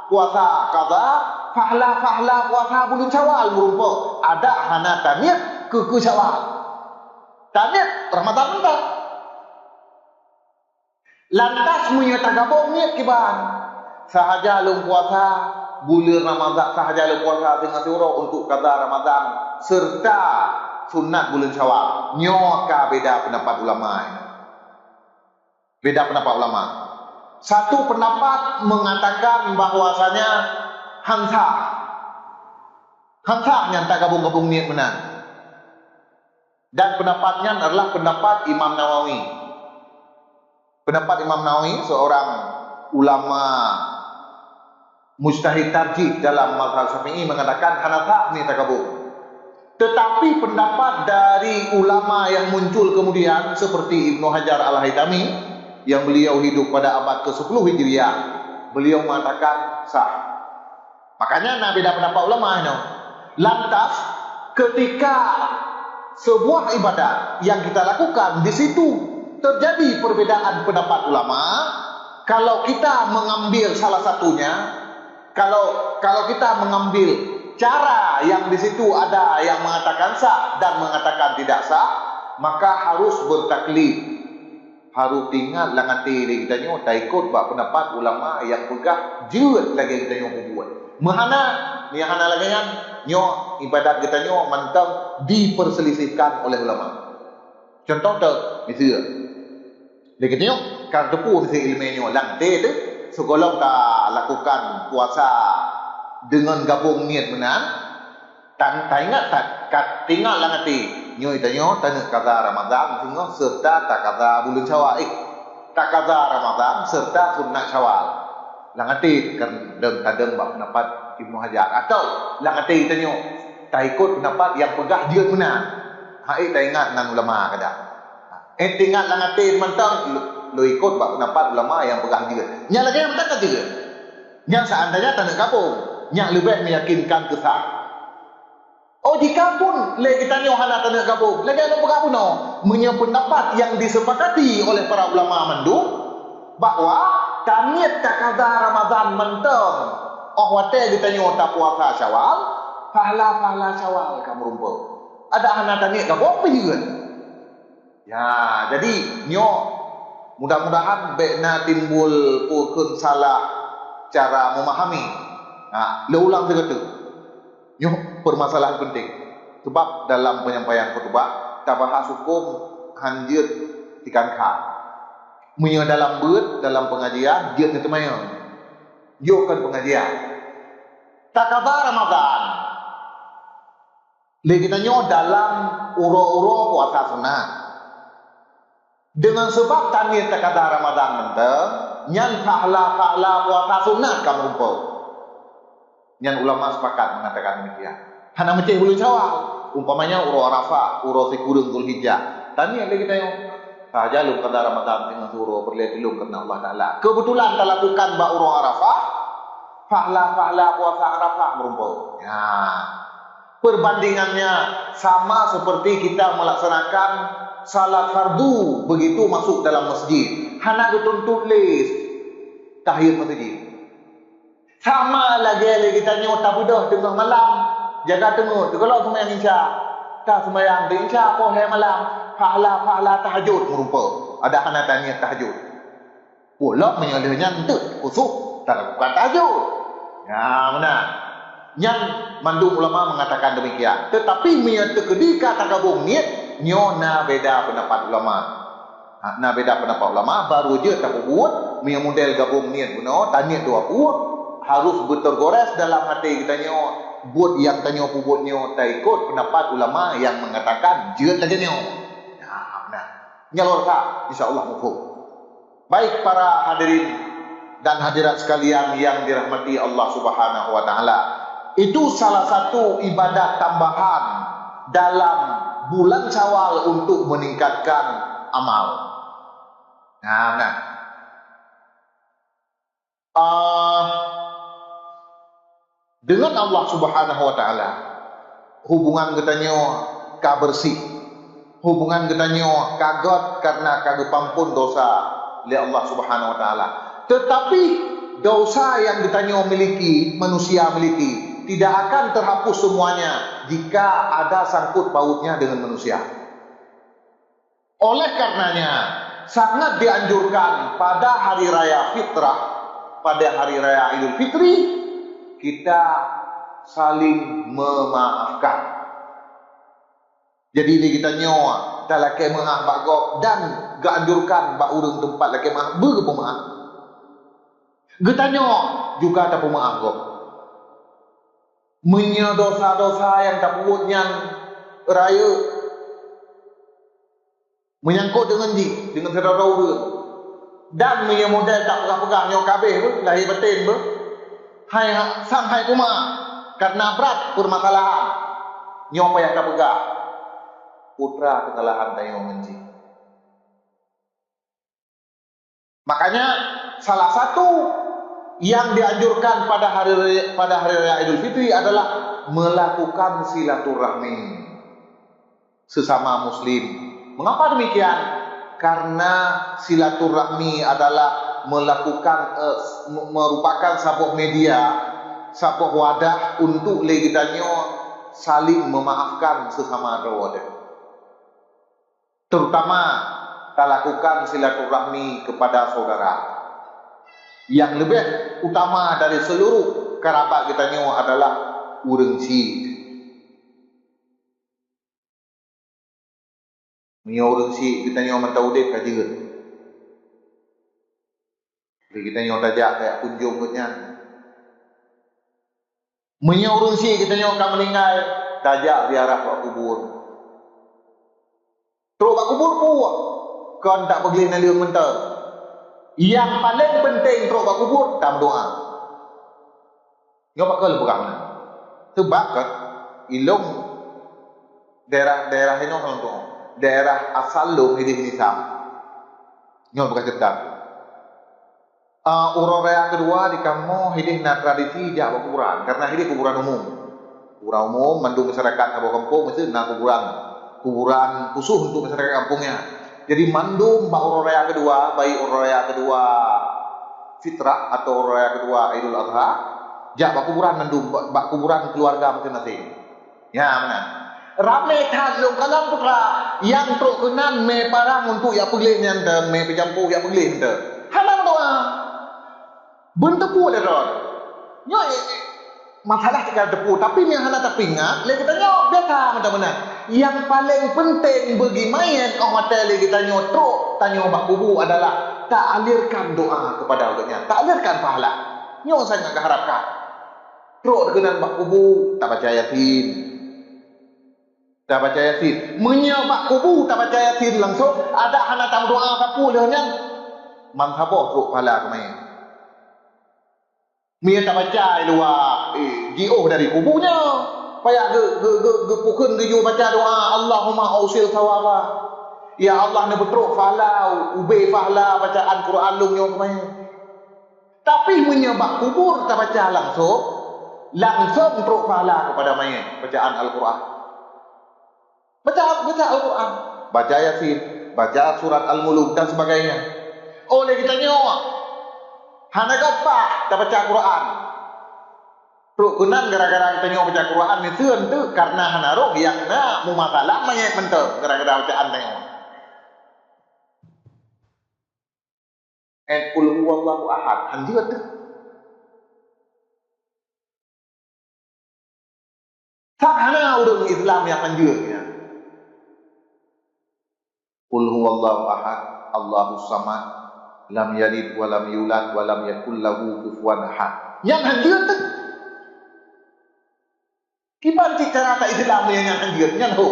puasa qada, pahala puasa bulan Syawal merupa ada hana tanit ke Syawal. Tanit Ramadan entar. Lantas menyata gabung niat kiban. Sahaja lung puasa bulan Ramadan, sahaja lung puasa dengan surau untuk qada Ramadan serta sunat bulan Syawal. Nyoka beda pendapat ulama ini. Beda pendapat ulama. Satu pendapat mengatakan bahwasanya Hansa yang tak gabung-gabung niat menang. Dan pendapatnya adalah pendapat Imam Nawawi. Pendapat Imam Nawawi, seorang ulama mujtahid tarjih dalam mazhab Syafi'i, mengatakan Hansa ni tak gabung. Tetapi pendapat dari ulama yang muncul kemudian seperti Ibnu Hajar Al-Haytami, yang beliau hidup pada abad ke-10 Hijriah, beliau mengatakan sah. Makanya nabi dah pendapat ulama ini. Lantas ketika sebuah ibadat yang kita lakukan di situ terjadi perbedaan pendapat ulama, kalau kita mengambil salah satunya, kalau kita mengambil cara yang di situ ada yang mengatakan sah dan mengatakan tidak sah, maka harus bertaklid. Harus tinggal langati kita nyo tak ikut bak pendapat ulama yang pegah jeut lagi kita nyo buat. Mahana ni hana lagi kan nyo ibadat kita nyo mantang diperselisihkan oleh ulama. Contoh tu misalnya lagi nyo kan tepu mesti ilmu nyo langti tu sekolong tak lakukan puasa dengan gabung niat menang tak ingat tak tinggal langati nyo itanyo tanah qada Ramadan sehingga serta tak qada bulan Syawal tak qada Ramadan serta sunat Syawal langati kan kadang bab pendapat Ibnu Hajar atau langati itanyo tak ikut pendapat yang pegah dia menang hai tak ingat dengan ulama kada tinggal langati mentang lo ikut bab pendapat ulama yang pegah dia nya lagi yang tak juga yang seandainya tanah gabung yang lebih meyakinkan kesah. Oh jika pun kita nyo hana tanah gabung, lagi ada berapa no? Pendapat yang disepakati oleh para ulama mendung bahwa tanit tak qada Ramadan mentang wate kita nyo tak puasa Syawal, pahala Syawal kamu rumput. Ada hana tanit gabung apa juga? Ya, jadi nyo mudah-mudahan bekna timbul pukun salah cara memahami. Nah, ulang juga tu. Nyo permasalahan penting. Sebab dalam penyampaian khutbah kita bahas hukum hanjut ikan kha. Munyo dalam beut dalam pengajian dia ketemaya. Yo kan pengajian. Tak qada Ramadan. Le kita nyo dalam uro-uro puasa sunat. Dengan sebab tanir tak qada Ramadan mentang nyan pahala puasa sunat kamu rumpau. Yang ulama sepakat mengatakan demikian. Hana macam bulan Syawal, umpamanya uro Arafah, uro Sikurung Zulhijjah. Tani ada kita yang sahaja lu qada Ramadan dengan uro berlebih karena Allah Taala. Kebetulan kita lakukan ba uro Arafah, pahala puasa Arafah merumpau. Ya. Perbandingannya sama seperti kita melaksanakan salat fardu begitu masuk dalam masjid. Hana dituntut les tahiyat masjid. Sama lagi kita nyota budah tengah malam jaga tengok. Kalau sembahyang Isya, tak sembahyang di Isya pohon malam, pahala tahajud merupa. Ada anak tanya tahajud. Pula menyalahnya entut kusuk tak lakukan tahajud. Ya benar. Yang mandum ulama mengatakan demikian. Tetapi menyata kedika tak gabung niat, nyona beda pendapat ulama. Nah beda pendapat ulama baru je tak buat, punya model gabung niat benar, tanya tu apa? Harus bertergores dalam hati kita nyo. Buat yang tanya pubut nyo tak ikut pendapat ulama yang mengatakan je saja nyo. Nah benar. Nyalor kah? Insya-Allah mufhum. Baik para hadirin dan hadirat sekalian yang dirahmati Allah Subhanahu wa taala. Itu salah satu ibadah tambahan dalam bulan Syawal untuk meningkatkan amal. Nah. Dengan Allah Subhanahu wa taala hubungan kita nyo ka bersih. Hubungan kita nyo kagot karena kagak pampun dosa oleh Allah Subhanahu wa taala. Tetapi dosa yang kita nyo miliki, manusia miliki, tidak akan terhapus semuanya jika ada sangkut pautnya dengan manusia. Oleh karenanya sangat dianjurkan pada hari raya fitrah, pada hari raya Idul Fitri, kita saling memaafkan. Jadi kita nyawa tak laki maaf bak gop dan gak anjurkan bak urang tempat laki maaf berapa maaf. Kita nyawa juga tak maaf gop. Menya dosa-dosa yang tak buatnya raya menyangkut dengan dengan saudara urang. Dan menya model tak pegang-pegang nyawa kabeh pun lahir batin pun. Hai sampai kuma karena berat permasalahan nyawa payah tak pegang. Putra kesalahan tayo menci. Makanya salah satu yang dianjurkan pada hari raya Idul Fitri adalah melakukan silaturahmi sesama muslim. Mengapa demikian? Karena silaturahmi adalah merupakan sebuah media, sebuah wadah untuk kita saling memaafkan sesama rawadah. Terutama kita lakukan silaturahmi kepada saudara. Yang lebih utama dari seluruh kerabat kita adalah urang si. Urang si kita mentau dek kajian. Kita tajak kayak kunjung katnya. Urang si kita akan meninggal tajak biarah buat kubur. Teruk bak kubur puak. Kon tak pergi nak liur mentah. Yang paling penting teruk bak kubur tak berdoa. Ngau bakal berang. Sebab kan ilung daerah ini orang tu. Daerah asal lu ini sam. Ngau bakal cerita. Urang raya kedua di kamu hidup na tradisi jak kuburan karena hidup kuburan umum. Kuburan umum mandung masyarakat kampung kampung mesti na kuburan khusus untuk masyarakat kampungnya. Jadi mandum bak urang raya kedua, baik urang raya kedua fitrah atau urang raya kedua Idul Adha, jak bak kuburan mandum bak kuburan keluarga masing-masing. Ya benar. Ramai talung kalam putra yang truk kenan me parang untuk ya pelih nyante, me pejampu ya pelih nyante. Halang doa. Bentepu dah ron. Nyo masalah sekali tepu, tapi yang hana tak pingat, le kita nyo biasa benar-benar. Yang paling penting bagi main orang mata le kita nyo truk tanya bak kubu adalah tak alirkan doa kepada Allahnya, tak alirkan pahala. Nyo sangat harapkan. Truk dekenan bak kubu tak baca Yasin. Tak baca Yasin. Menyabak kubu tak baca Yasin langsung ada hana tam doa kapu lehnya. Manghaboh truk pahala kemain. Mia tak baca luar jauh dari kubunya. Payah pukun dia baca doa Allahumma ausil thawaba. Ya Allah ni betruk fahala, ubay fahala bacaan Quran lung yo kemain. Tapi menyembah kubur tak baca langsung truk fahala kepada mayat bacaan Al-Quran. Baca Al-Quran, baca Yasin, baca surat Al-Mulk dan sebagainya. Oleh kita nyawa hana gapak tak baca Quran. Rukunan gara-gara kita nyawa baca Quran ni tuan tu karena hanarok yang na mu masalah banyak mentok gara-gara bacaan tengok. Qul huwallahu ahad hanjir tu. Tak hana orang Islam yang hanjirnya. Qul huwallahu ahad Allahus samad lam yalid wa lam yulad wa lam yakul lahu kufuwan ahad. Yang hanjir tu. Gimana cara tak Islam yang hanjir nyan ho?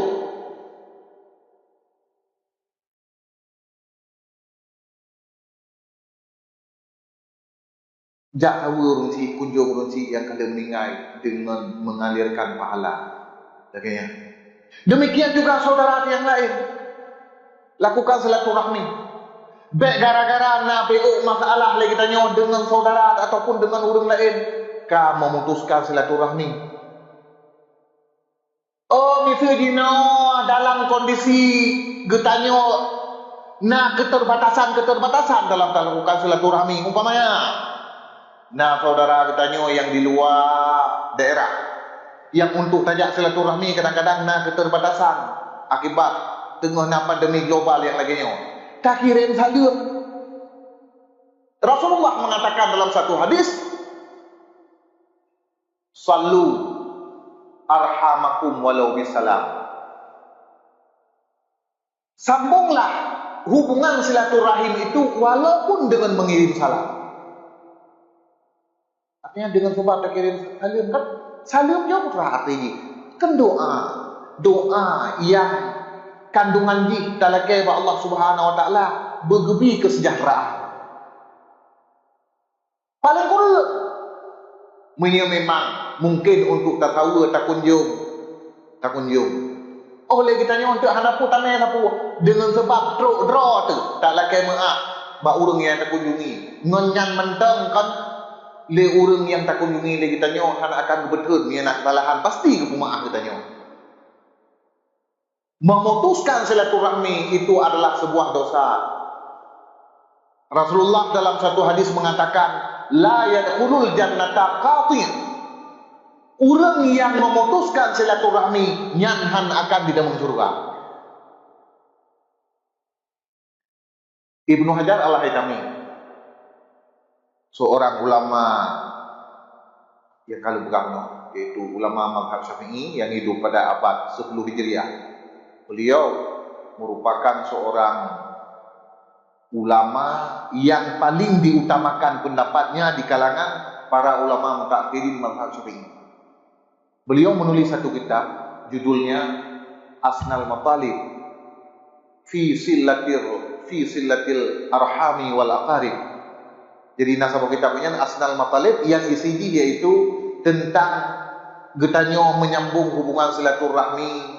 Jak tahu orang si kunjung orang si yang kala meninggal dengan mengalirkan pahala. Demikian. Demikian juga saudara yang lain. Lakukan silaturahmi. Baik gara-gara nak beuk masalah lagi tanya dengan saudara ataupun dengan orang lain, ka memutuskan silaturahmi. Oh, misalnya dalam kondisi getanyo na keterbatasan dalam melakukan silaturahmi umpamanya. Nah, saudara getanyo yang di luar daerah yang untuk tajak silaturahmi kadang-kadang na keterbatasan akibat tengah pandemi global yang lagi nyo. Tak kirim saja. Rasulullah mengatakan dalam satu hadis, sallu arhamakum walau bisalam. Sambunglah hubungan silaturahim itu walaupun dengan mengirim salam. Artinya dengan sebab tak kirim salam kan, salam jauh artinya kan doa yang kandungan di talakai Allah Subhanahu wa taala bergebi kesejahteraan. Paling kurang memang mungkin untuk tak tahu tak kunjung. Oh lagi tanya untuk hadapu tanah sapu dengan sebab draw tu tak lakai maaf ba urang yang tak kunjungi ngenyan mentang kan le urang yang tak kunjungi lagi tanya han akan betul ni nak kesalahan pasti ke maaf kita tanya. Memutuskan silaturahmi itu adalah sebuah dosa. Rasulullah dalam satu hadis mengatakan la yadkhulul jannata qati'. Orang yang memutuskan silaturahmi nyanhan akan di dalam surga. Ibnu Hajar Al-Haytami, seorang ulama yang kalau beragama, yaitu ulama mazhab Syafi'i yang hidup pada abad 10 Hijriah. Beliau merupakan seorang ulama yang paling diutamakan pendapatnya di kalangan para ulama mutaakhirin mazhab Syafi'i. Beliau menulis satu kitab judulnya Asnal Matalib fi sillatil arhami wal aqarib. Jadi nasabah kitabnya Asnal Matalib yang isi yaitu tentang getanyo menyambung hubungan silaturahmi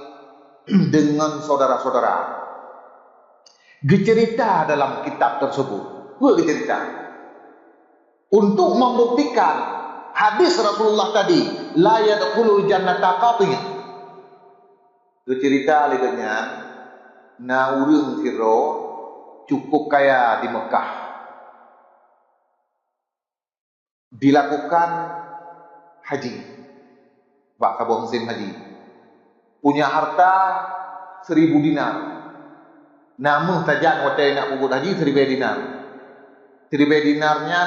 dengan saudara-saudara. Gecerita dalam kitab tersebut. Gecerita untuk membuktikan hadis Rasulullah tadi, la yadkhulul jannata qati'. Cerita lidahnya, na urang siro cukup kaya di Mekah. Dilakukan haji. Bak sabah musim haji. Punya harta 1000 dinar. Namun tajak hotel nak pukul haji 1000 dinar. 1000 dinarnya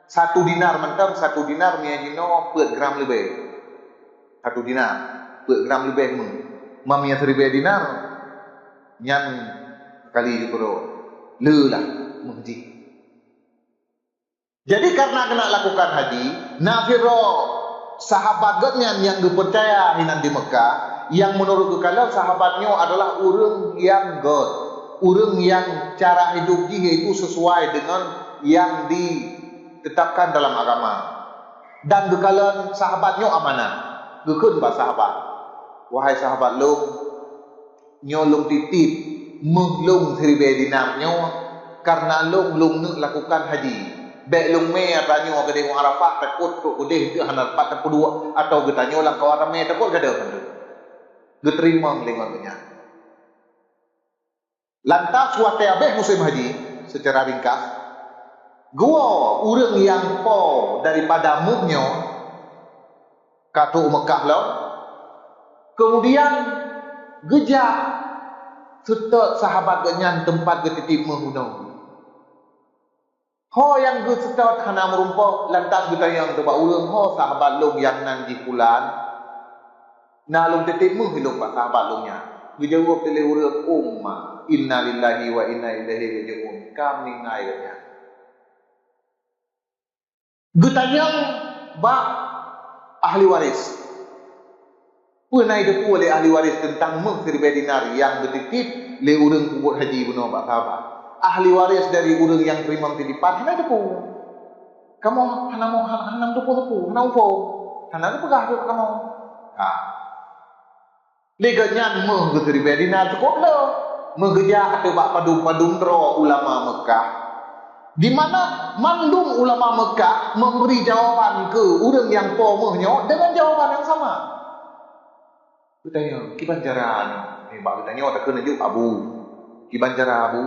1 dinar mentang 1 dinar miajino per gram lebih. 1 dinar per gram lebih mamia 1000 dinar nyan kali jukuro lelah menghaji. Jadi karena kena lakukan haji, nafiro sahabat gotnya yang dipercaya hinan di Mekah, yang menurut kalau sahabatnya adalah orang yang god, orang yang cara hidup dia itu sesuai dengan yang ditetapkan dalam agama. Dan bekalan sahabatnya amanah. Gekun bah sahabat. Wahai sahabat long, nyolong titip menglung 1000 dinarnya karena long nak lakukan haji. Baik long me atanyo ke deng Arafah takut tu udeh ke hanar 42 atau getanyo lah kawan me takut gada kan. Geterima ngelingonnya. Lantas wate abeh musim haji secara ringkas. Gua orang yang po daripada muknya Katuk Mekah lah. Kemudian gejak serta sahabat genyan tempat getitip menghunau. Ho yang ge setot hana merumpok lantas getayang tebak urang ho sahabat long yang nan di pulan. Na long titip meh hilong pak sahabat longnya. Gejawab tele urang umma inna lillahi wa inna ilaihi rajiun. Kami ngai katanya. Getayang bak ahli waris. Pernah itu oleh ahli waris tentang meh seribu dinar yang bertitip le urang kubur haji bunuh pak sahabat. Ahli waris dari urang yang terima titipan hana depu. Kamu hana mau hana depu hana ufo. Hana pegah tu kamu. Ha. Leganyan meh seribu dinar cukup lo. Mengeja atau bak padum-padum ro ulama Mekah. Di mana mandum ulama Mekah memberi jawaban ke urang yang pomehnya dengan jawaban yang sama. Bertanya, kiban cara bak bertanya tak kena juk abu. Kiban cara abu?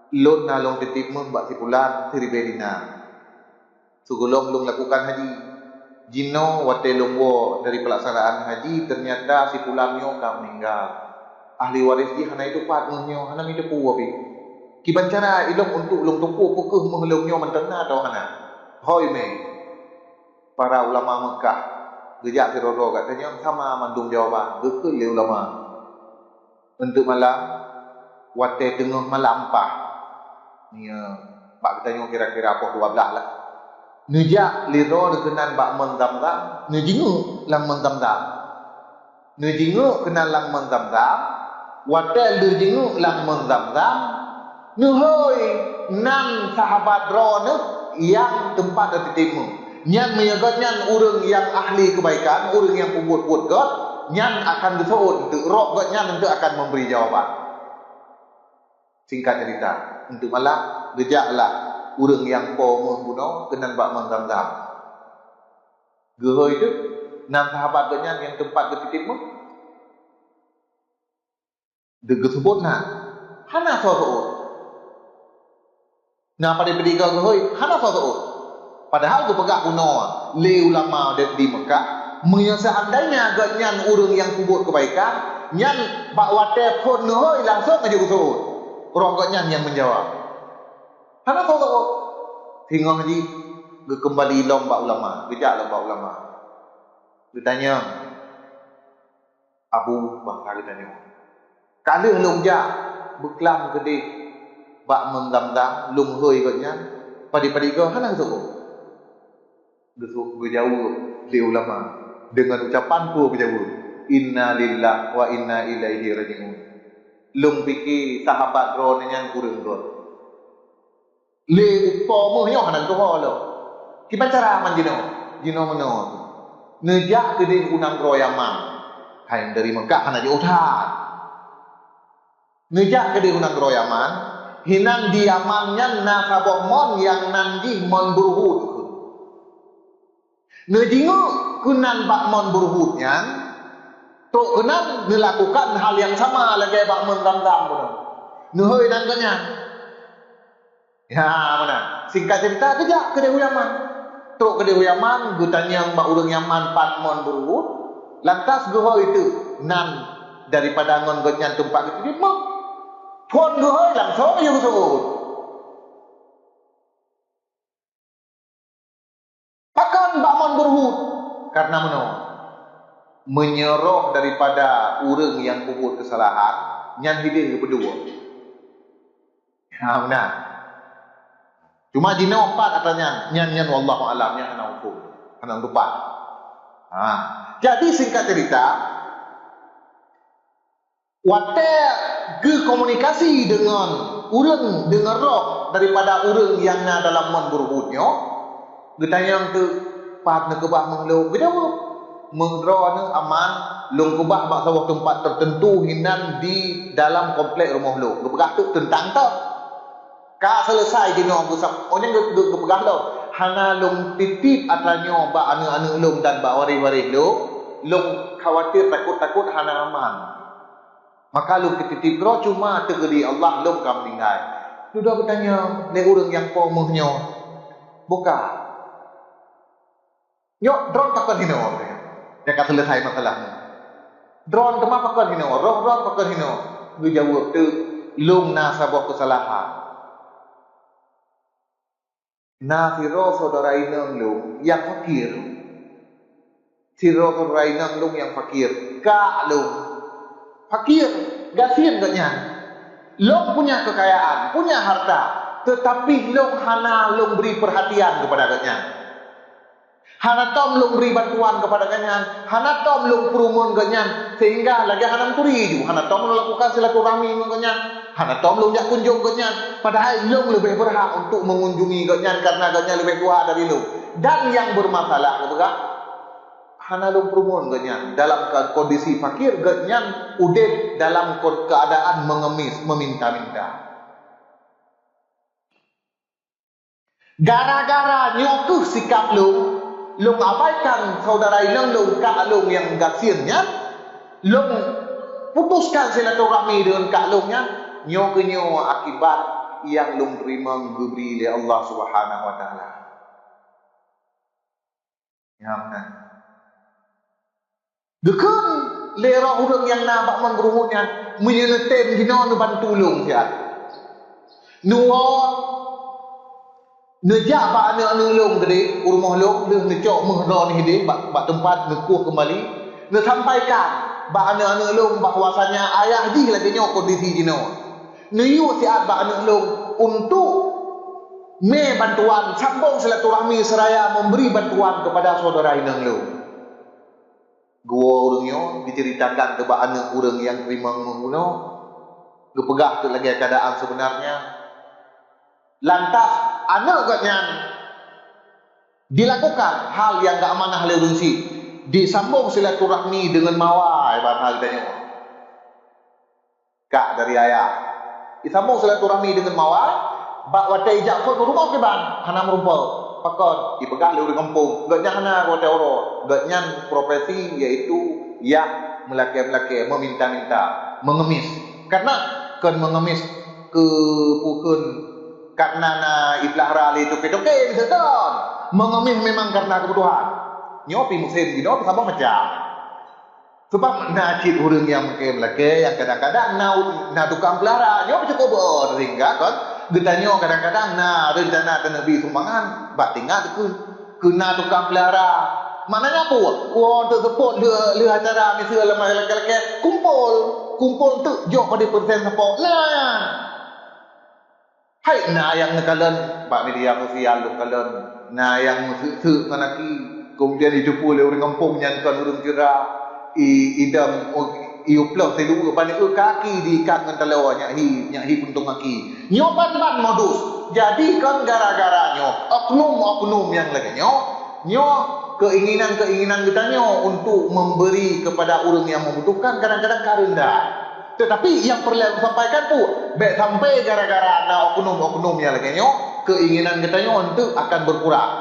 Lon na long titip meh bak sipulan seribu dinar. Sebelum long lakukan haji. Jino wate longwo dari pelaksanaan haji ternyata sipulannya kam meninggal. Ahli waris di hana itu patmehnya hana mi depu api. Kiban cara ilong untuk long tupu pekeh mehlongnya mentena atau hana. Hoi me. Para ulama Mekah gejak sirodo katanya sama mandung jawaban. Gekul le ulama. Untuk malam wate tengah malam pah. Ni bak katanya kira-kira apa 12 lah. Nejak liro dekenan bak mendam-dam, nejingu lang mendam-dam. Nejingu kenal lang mendam-dam, watel nejingu lang mendam-dam. Nuhoi nan sahabat rone yang tempat tertitimu. Nyan meyagatnya urang yang ahli kebaikan, urang yang pembuat-buat God, nyan akan disaud untuk rok God nyan untuk akan memberi jawaban. Singkat cerita, untuk malah gejaklah urang yang po membunuh kenan bak mendam-dam. Geho itu nan sahabat genyan yang tempat ketitip mah. Dege sebut nah. Hana sosoot. Nah pada pediga gehoi hana sosoot. Padahal tu pegak kuno le ulama di Mekah seandainya genyan urang yang kubur kebaikan nyan bak wate pun gehoi langsung aja sosoot. Orang genyan yang menjawab. Hana tahu hingga haji kembali lomba ulama, gejak lomba ulama. Ditanya Abu Bakar ditanya. Kalau longja beklam gede bak mendam-dam lung hoi katnya padi-padi ke hana suku. Besok berjauh di ulama dengan ucapan ku berjauh. Inna lillahi wa inna ilaihi rajiun. Lung pikir sahabat ro nyan kurang ro. Le upo mo nyo hanan to ho lo. Kiban cara man jino meno. Nejak gede unang ro Yaman. Hai dari Mekah hana di utat. Nejak gede unang ro Yaman, hinang di Yaman nyan na saboh mon yang nanji mon burhut. Nejingo kunan bak mon burhut nyan to kenan melakukan hal yang sama lagi bak mon dam-dam bono. Nuhoi nan kenyan. Ya mana? Singkat cerita kejak ke Dewi Yaman. Tok ke Dewi Yaman, gutanya mbak urang Yaman patmon berurut. Lantas gohoi itu nan daripada ngon gonyan tempat itu dia mau. Pon gohoi langsung aja berurut. Pakan mbak mon berurut karena mana? Menyerah daripada urang yang kubur kesalahan, nyan hidup kedua. Ya benar. Cuma jina opat katanya nyan wallahu alam yang ana hukum ana lupa. Jadi singkat cerita wate ge komunikasi dengan urang dengan roh daripada urang yang na dalam mon berbudnya getayang tu pat ne kebah menglo gedawo mengrone aman long kebah bak sawah tempat tertentu hinan di dalam komplek rumah lo gebah tu tentang tu ka selesai dino gusap onye gepegah lo hana long titip atranyo ba anu-anu long dan ba wari-wari lo long khawatir takut-takut hana aman maka long titip ro cuma tegedi Allah long kam tinggal sudah bertanya le urang yang pomehnya buka nyok drone takkan hino Dia akan selesai masalahnya. Drone kemah pakai hino, drone pakai hino. Gue jawab tu, lung na sabah kesalahan. Na siro saudara inang lung yang fakir. Siro saudara inang lung yang fakir. Kak lung fakir, gasian katnya. Lung punya kekayaan, punya harta, tetapi lung hana lung beri perhatian kepada katnya. Hana tom lung beri bantuan kepada kanyan, hana tom lung perumun kanyan, sehingga lagi hana turi ju, hana tom melakukan silaturahmi dengan kanyan, hana tom lung jak kunjung kanyan, padahal lung lebih berhak untuk mengunjungi kanyan karena kanyan lebih tua dari lung. Dan yang bermasalah ketika hana lung perumun kanyan dalam kondisi fakir, kanyan udip dalam keadaan mengemis, meminta-minta. Gara-gara nyokuh sikap lung abaikan saudara inang lung kak lung yang gasiannya, lung putuskan silaturahmi dengan kak lungnya, nyo akibat yang lung terima diberi oleh Allah Subhanahu wa taala. Ya benar. Dekun lera urang yang nabak man beruhutnya menyeletem gina nu bantu lung siat. Nuo nejak bak anak nulung gede rumah lung le necok mehra ni hide bak tempat ngekuh kembali ne sampaikan bak anak lung bahwasanya ayah di lagi nyo kondisi jino ne yu siat bak anak lung untuk me bantuan sambung silaturahmi seraya memberi bantuan kepada saudara inang lung. Gua urangnya diceritakan ke bak anak urang yang terima menguno gepegah tu lagi keadaan sebenarnya. Lantas anak katnya dilakukan hal yang gak amanah oleh urang si, disambung silaturahmi dengan mawai bahasa kita nyawa. Kak dari ayah disambung silaturahmi dengan mawai bak watai jakut rumah ke ban hana merumpal pakon dipegah oleh urang kampung gak hana watai oro gak nyan profesi yaitu yang melaki-melaki meminta-minta mengemis karena kan mengemis ke pukun karena na iblah rali itu petoke seton mengemis memang karena kebutuhan nyopi musim gitu sama macam sebab najib urang yang melaki yang kadang-kadang na tukang pelara nyopi cukup sehingga kan getanyo kadang-kadang na rencana dan nabi sumbangan bak tinggal kena tukang pelara maknanya apa untuk support le acara misal lelaki kumpul tu jok pada persen support lah. Hai na yang ngekalan bak media sosial lu kalan na yang se kanaki kemudian dijupu oleh orang kampung nyankan urang kira idam iuplah selu balik kaki diikat dengan talawa nyak hi puntung kaki nyoban modus jadi kan gara-gara oknum yang lagi keinginan kita untuk memberi kepada orang yang membutuhkan kadang-kadang karendah. Tetapi yang perlu sampaikan tu, baik sampai gara-gara ada oknum yang lagi keinginan kita untuk akan berkurang.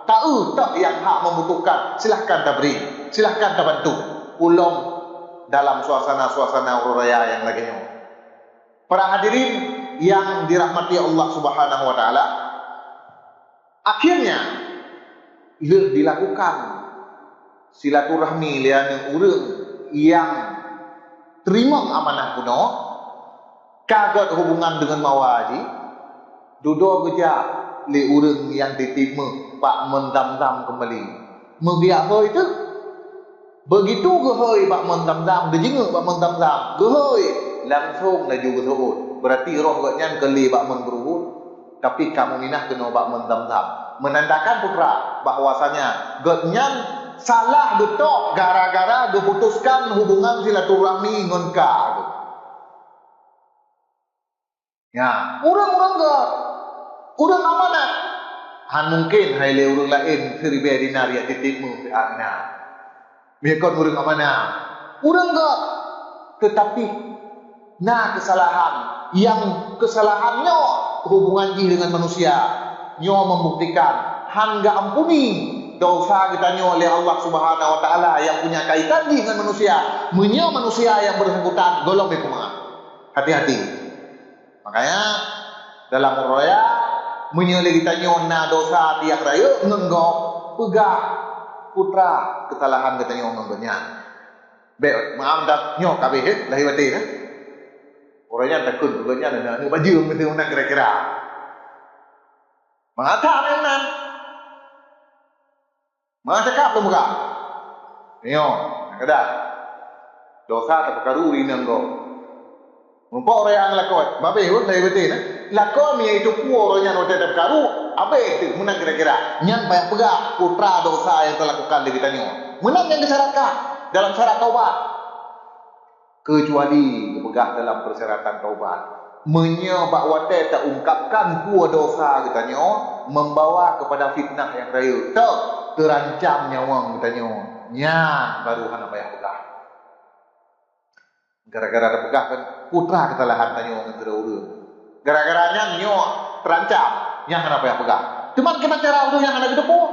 Tak yang hak membutuhkan, silahkan tak beri, silahkan tak bantu. Ulung dalam suasana raya yang lagi Para hadirin yang dirahmati Allah Subhanahu wa taala, akhirnya dilakukan silaturahmi lian urang yang terima amanah kuno kagat hubungan dengan mawaji duduk kerja le urang yang diterima pak mendam-dam kembali membiak hoi itu begitu gehoi pak mendam-dam dijenguk pak mendam-dam gehoi langsung laju gehoi berarti roh gatnya keli pak menberuhut tapi kamu minah kena pak mendam-dam menandakan putra bahwasanya gatnya salah betul gara-gara diputuskan hubungan silaturahmi dengan ka. Ya, urang amanah. Han mungkin hai le urang lain seribe dinar ya titipmu ke ana. Biarkan urang amanah. Urang enggak tetapi kesalahannya hubungan dengan manusia nyo membuktikan han enggak ampuni dosa kita oleh Allah Subhanahu wa taala yang punya kaitan dengan manusia, manusia yang bersangkutan golong bekumaha. Hati-hati. Makanya dalam raya menyele kita na dosa tiap raya ngenggok pegah putra kesalahan katanya orang banyak. Baik, maaf dah nyok kabeh lahir batin eh. Orangnya takut bukannya ada baju mesti menang kira-kira. Mengata memang. Mengata belum buka. Nyo, kada. Dosa tak perkara rinang kau. Nampak orang yang lakon, babe pun lahir batin eh. Lakon yang itu orangnya no tak perkara, abe itu menang kira-kira. Nyang payah pegak putra dosa yang telah lakukan di kita nyo. Menang yang disyaratkan dalam syarat taubat, kecuali berpegah dalam persyaratan taubat. Menyebab wate tak ungkapkan pua dosa katanya membawa kepada fitnah yang raya. Tak terancam nyawa katanya. Nya baru hana payah pegah. Gara-gara ada pegah kan putra kesalahan tanya orang urang. Gara-garanya nyo terancam, nya hana payah pegah. Cuman kita cara urang yang hana gitu pun.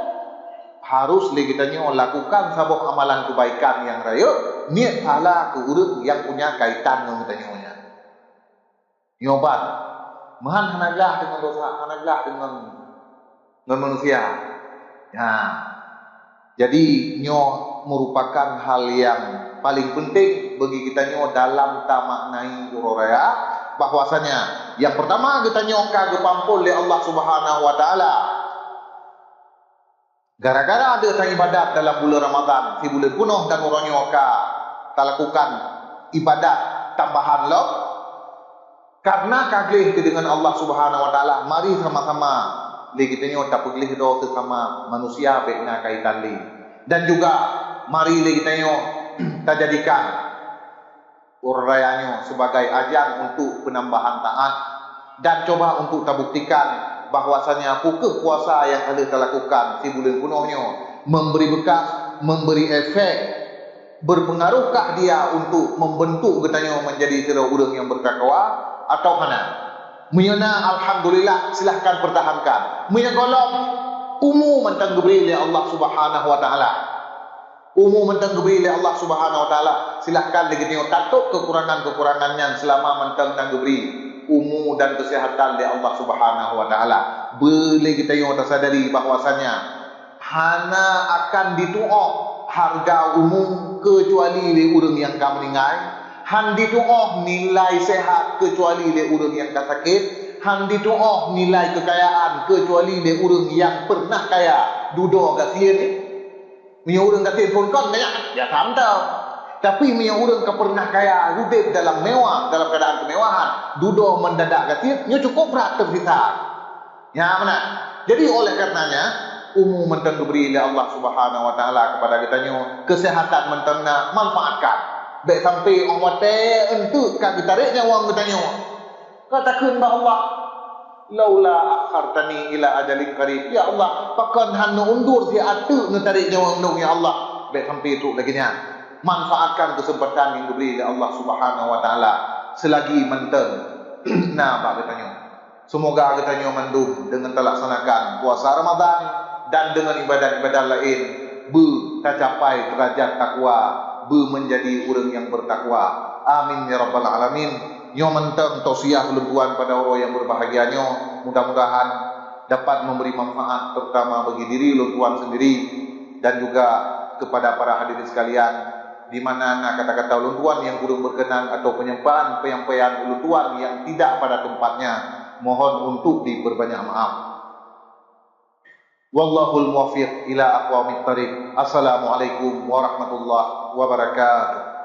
Harus kita lakukan sebuah amalan kebaikan yang raya, niat pahala ke urut yang punya kaitan dengan kita nyonya. Nyobat, mahan hanaglah dengan dosa, hanaglah dengan manusia. Ya, jadi nyo merupakan hal yang paling penting bagi kita nyo dalam tamaknai uroraya. Bahwasanya yang pertama kita nyo kagepampul oleh Allah Subhanahu Wa Taala. Gara-gara ada sang ibadat dalam bulan Ramadan, si bulan penuh dan orangnya tak lakukan ibadat tambahan lo. Karena kaglih dengan Allah Subhanahu Wa Taala, mari sama-sama kita nyo tak peglih do sesama manusia bekna kaitan li. Dan juga mari kita nyo tak jadikan urayanya sebagai ajang untuk penambahan taat dan coba untuk tak buktikan bahwasanya pukul puasa yang ada terlakukan si bulan penuhnya memberi bekas, memberi efek, berpengaruhkah dia untuk membentuk katanya menjadi sira urang yang bertakwa atau mana? Menyana alhamdulillah silahkan pertahankan. Menyagolong umum tentang gebri oleh Allah Subhanahu Wa Taala. Umum tentang gebri oleh Allah Subhanahu Wa Taala. Silahkan digitnya tatuk kekurangan-kekurangannya selama mentang dan gebri umur dan kesehatan dari Allah Subhanahu Wa Taala. Boleh kita yang tersadari bahwasanya hana akan dituoh harga umum kecuali le urang yang ka meninggal, han dituoh nilai sehat kecuali le urang yang ka sakit, han dituoh nilai kekayaan kecuali le urang yang pernah kaya. Dudo ka sieun ni. Punya urang ka sieun pun kon banyak ya samtau. Tapi punya orang ke pernah kaya hidup dalam mewah, dalam keadaan kemewahan, dudo mendadak kasih, nyo cukup berat tersisa. Ya mana? Jadi oleh karenanya umum mentang diberi oleh Allah Subhanahu Wa Taala kepada kita nyo kesehatan mentangna manfaatkan. Baik sampai orang mate entuk kan ditariknya wang kita nyo. Katakan bah Allah, laula akhartani ila ajalin qarib. Ya Allah, pakan hanu undur si atu ngetarik nyawa ndung ya Allah. Baik sampai itu lagi nya. Manfaatkan kesempatan yang diberi oleh Allah Subhanahu Wa Taala selagi menteng. Nah, Pak katanya, semoga katanya mendung dengan terlaksanakan puasa Ramadan dan dengan ibadat-ibadat lain, tercapai derajat takwa, menjadi orang yang bertakwa. Amin ya rabbal alamin. Nyo menteng tausiah lutuan pada orang yang berbahagianya, mudah-mudahan dapat memberi manfaat terutama bagi diri lutuan sendiri dan juga kepada para hadirin sekalian, di mana kata-kata uluntuan yang kurang berkenan atau penyampaian uluntuan yang tidak pada tempatnya, mohon untuk diperbanyak maaf. Wallahul muwaffiq ila aqwamit thariq. Assalamualaikum warahmatullahi wabarakatuh.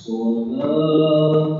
Salatullah